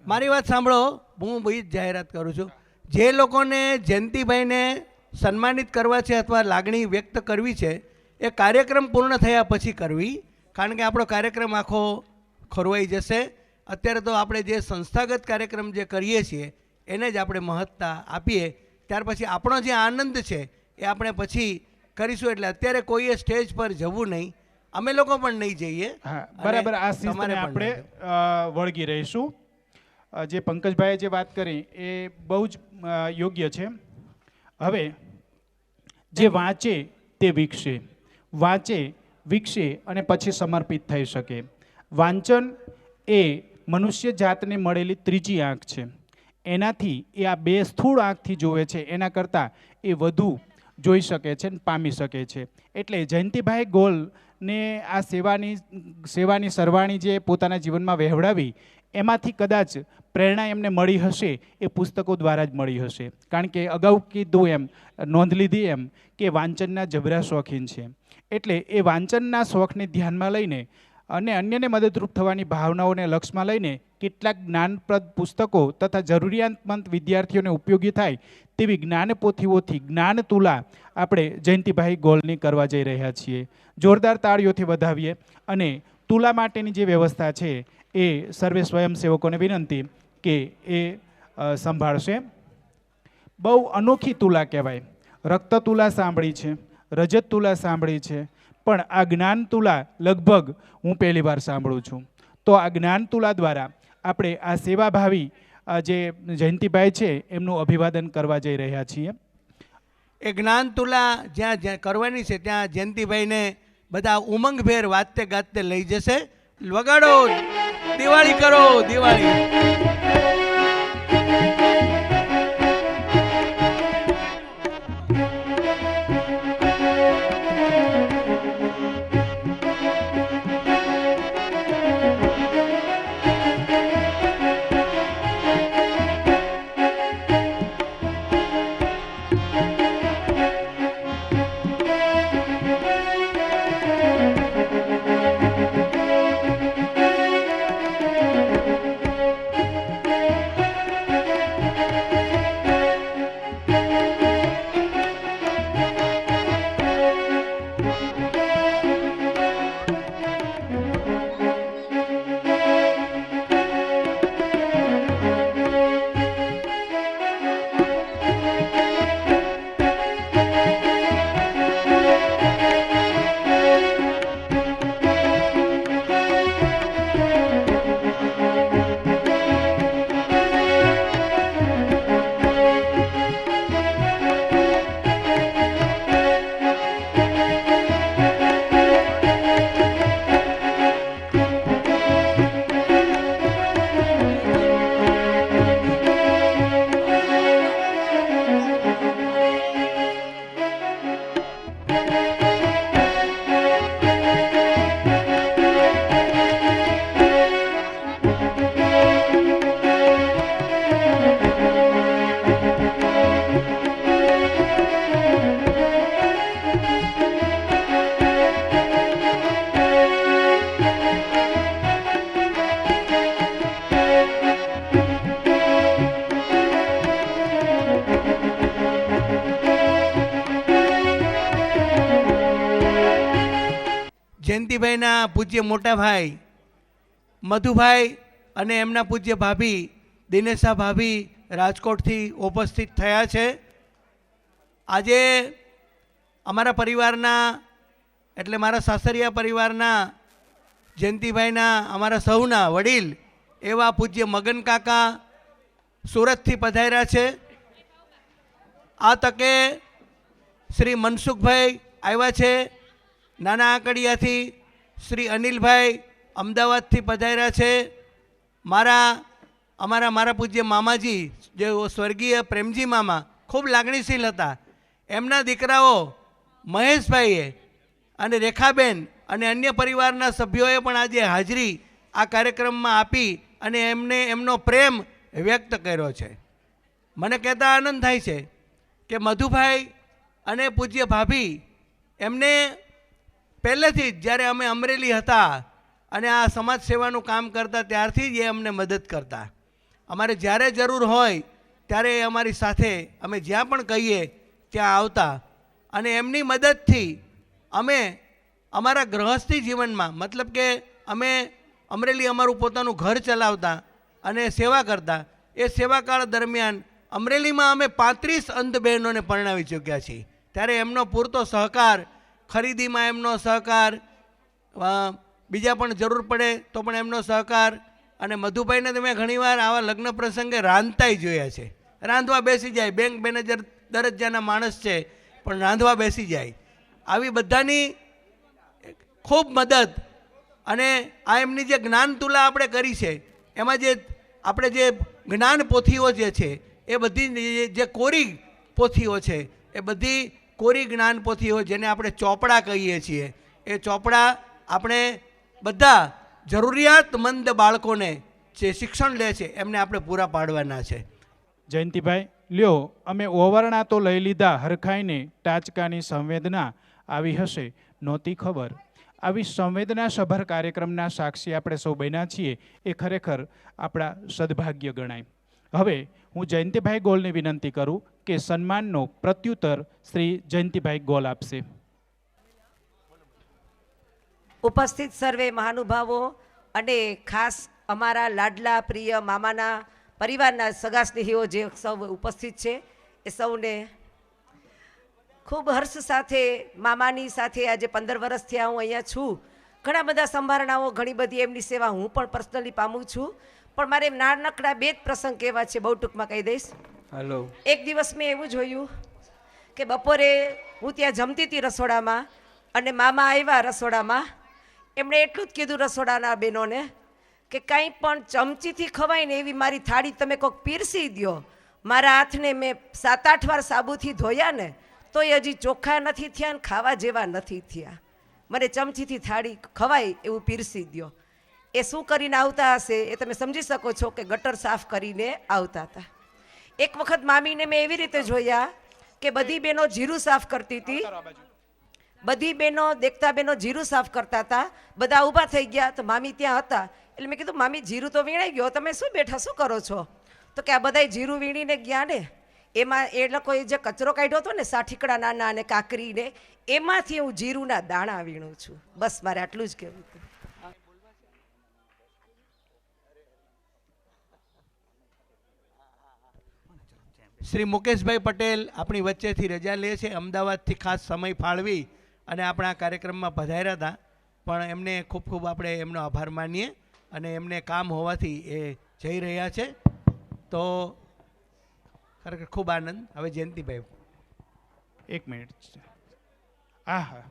મારી વાત સાંભળો, હું બી જ જાહેરાત કરું છું. જે લોકોને જયંતિભાઈને સન્માનિત કરવા છે અથવા લાગણી વ્યક્ત કરવી છે, એ કાર્યક્રમ પૂર્ણ થયા પછી કરવી, કારણ કે આપણો કાર્યક્રમ આખો ખોરવાઈ જશે. અત્યારે તો આપણે જે સંસ્થાગત કાર્યક્રમ જે કરીએ છીએ એને જ આપણે મહત્તા આપીએ, ત્યાર પછી આપણો જે આનંદ છે એ આપણે પછી કરીશું. એટલે અત્યારે કોઈએ સ્ટેજ પર જવું નહીં, અમે લોકો પણ નહીં જઈએ. હા, બરાબર. આ શિસ્તને આપણે વળગી રહીશું. જે પંકજભાઈએ જે વાત કરી એ બહુ જ યોગ્ય છે. હવે જે વાંચે તે વિકસે, વાંચે વિકસે અને પછી સમર્પિત થઈ શકે. વાંચન એ મનુષ્ય જાતને મળેલી ત્રીજી આંખ છે. એનાથી એ આ બે સ્થૂળ આંખથી જોવે છે, એના કરતાં એ વધુ જોઈ શકે છે ને પામી શકે છે. એટલે જયંતિભાઈ ગોલને આ સેવાની સરવાણી જે પોતાના જીવનમાં વહેવડાવી, એમાંથી કદાચ પ્રેરણા એમને મળી હશે એ પુસ્તકો દ્વારા જ મળી હશે. કારણ કે અગાઉ કીધું એમ, નોંધ લીધી એમ, કે વાંચનના જબરા શોખીન છે. એટલે એ વાંચનના શોખને ધ્યાનમાં લઈને અને અન્યને મદદરૂપ થવાની ભાવનાઓને લક્ષમાં લઈને કેટલાક જ્ઞાનપ્રદ પુસ્તકો તથા જરૂરિયાતમંદ વિદ્યાર્થીઓને ઉપયોગી થાય તેવી જ્ઞાનપોથીઓથી જ્ઞાન તુલા આપણે જયંતિભાઈ ગોલની કરવા જઈ રહ્યા છીએ. જોરદાર તાળીઓથી વધાવીએ. અને તુલા માટેની જે વ્યવસ્થા છે એ સર્વે સ્વયંસેવકોને વિનંતી કે એ સંભાળશે. બહુ અનોખી તુલા કહેવાય. રક્ત તુલા સાંભળી છે, રજત તુલા સાંભળી છે, પણ આ જ્ઞાન તુલા લગભગ હું પહેલી વાર સાંભળું છું. તો આ જ્ઞાન તુલા દ્વારા આપણે આ સેવાભાવી જે જયંતિભાઈ છે એમનું અભિવાદન કરવા જઈ રહ્યા છીએ. એ જ્ઞાન તુલા જ્યાં કરવાની છે ત્યાં જયંતિભાઈને બધા ઉમંગભેર વાતે ગાતે લઈ જશે. વગાડો, દિવાળી કરો, દિવાળી. જયંતિભાઈના પૂજ્ય મોટા ભાઈ મધુભાઈ અને એમના પૂજ્ય ભાભી દિનેશા ભાભી રાજકોટથી ઉપસ્થિત થયા છે. આજે અમારા પરિવારના એટલે મારા સાસરિયા પરિવારના જયંતિભાઈના અમારા સૌના વડીલ એવા પૂજ્ય મગન કાકા સુરતથી પધાર્યા છે. આ તકે શ્રી મનસુખભાઈ આવ્યા છે નાના આંકડિયાથી, શ્રી અનિલભાઈ અમદાવાદથી પધાર્યા છે. મારા પૂજ્ય મામાજી જે સ્વર્ગીય પ્રેમજી મામા ખૂબ લાગણીશીલ હતા, એમના દીકરાઓ મહેશભાઈએ અને રેખાબેન અને અન્ય પરિવારના સભ્યોએ પણ આજે હાજરી આ કાર્યક્રમમાં આપી અને એમને એમનો પ્રેમ વ્યક્ત કર્યો છે. મને કહેતા આનંદ થાય છે કે મધુભાઈ અને પૂજ્ય ભાભી એમને પહેલેથી જ જ્યારે અમે અમરેલી હતા અને આ સમાજ સેવાનું કામ કરતા ત્યારથી જ એ અમને મદદ કરતા. અમારે જ્યારે જરૂર હોય ત્યારે એ અમારી સાથે અમે જ્યાં પણ કહીએ ત્યાં આવતા અને એમની મદદથી અમે અમારા ગૃહસ્થી જીવનમાં મતલબ કે અમે અમરેલી અમારું પોતાનું ઘર ચલાવતા અને સેવા કરતા. એ સેવાકાળ દરમિયાન અમરેલીમાં અમે 35 અંધ બહેનોને પરણાવી ચૂક્યા છીએ. ત્યારે એમનો પૂરતો સહકાર, ખરીદીમાં એમનો સહકાર, બીજા પણ જરૂર પડે તો પણ એમનો સહકાર. અને મધુભાઈને તમે ઘણીવાર આવા લગ્ન પ્રસંગે રાંધતાય જોયા છે. રાંધવા બેસી જાય, બેંક મેનેજર દરજ્જાના માણસ છે પણ રાંધવા બેસી જાય. આવી બધાની ખૂબ મદદ અને આ એમની જે જ્ઞાન તુલા આપણે કરી છે એમાં જે આપણે જે જ્ઞાન પોથીઓ જે છે એ બધી જે કોરી પોથીઓ છે એ બધી કોરી જ્ઞાન પોથીઓ જેને આપણે ચોપડા કહીએ છીએ એ ચોપડા આપણે બધા જરૂરિયાતમંદ બાળકોને જે શિક્ષણ લે છે એમને આપણે પૂરા પાડવાના છે. જયંતિભાઈ લ્યો, અમે ઓવરણા તો લઈ લીધા, હરખાઈને ટાચકાની સંવેદના આવી હશે નહોતી ખબર. આવી સંવેદના સભર કાર્યક્રમના સાક્ષી આપણે સૌ બન્યા છીએ એ ખરેખર આપણા સદભાગ્ય ગણાય. હવે હું જયંતિભાઈ ગોલને વિનંતી કરું કે સન્માનનો પ્રત્યુત્તર શ્રી જયંતિભાઈ ગોલ આપશે. ઉપસ્થિત સર્વે મહાનુભાવો અને ખાસ અમારા લાડલા પ્રિય મામાના પરિવારના સગા સ્નેહીઓ જે સૌ ઉપસ્થિત છે એ સૌને ખૂબ હર્ષ સાથે મામાની સાથે આજે 15 વર્ષથી હું અહીંયા છું. ઘણા બધા સંભારણાઓ, ઘણી બધી એમની સેવા હું પણ પર્સનલી પામું છું. પણ મારે નાનકડા 2 જ પ્રસંગ કહેવા છે, બહુ ટૂંકમાં કહી દઈશ. હલો. એક દિવસ મેં એવું જોયું કે બપોરે હું ત્યાં જમતી હતી રસોડામાં અને મામા આવ્યા રસોડામાં. એમણે એટલું જ કીધું રસોડાના બહેનોને કે કંઈ પણ ચમચીથી ખવાય ને એવી મારી થાળી તમે કોઈક પીરસી દો. મારા હાથને મેં 7-8 વાર સાબુથી ધોયા ને તોય હજી ચોખ્ખા નથી થયા ને ખાવા જેવા નથી થયા. મને ચમચીથી થાળી ખવાય એવું પીરસી દો. એ શું કરીને આવતા હશે એ તમે સમજી શકો છો કે ગટર સાફ કરીને આવતા હતા. એક વખત મામીને મેં એવી રીતે જોયા કે બધી બહેનો જીરું સાફ કરતી હતી. બધી બહેનો દેખતા બહેનો જીરું સાફ કરતા હતા. બધા ઊભા થઈ ગયા તો મામી ત્યાં હતા. એટલે મેં કીધું મામી જીરું તો વીણાઈ ગયો, તમે શું બેઠા શું કરો છો? તો કે આ બધાય જીરું વીણીને ગયા ને એમાં એ લોકોએ જે કચરો કાઢ્યો હતો ને સાઠીકડા નાના અને કાકરીને એમાંથી હું જીરુંના દાણા વીણું છું. બસ મારે આટલું જ કહેવું હતું. શ્રી મુકેશભાઈ પટેલ આપણી વચ્ચેથી રજા લે છે. અમદાવાદથી ખાસ સમય ફાળવી અને આપણા કાર્યક્રમમાં પધાર્યા હતા. પણ એમને ખૂબ ખૂબ આપણે એમનો આભાર માનીએ અને એમને કામ હોવાથી એ જઈ રહ્યા છે. તો ખરેખર ખૂબ આનંદ. હવે જયંતિભાઈ 1 મિનિટ. હા હા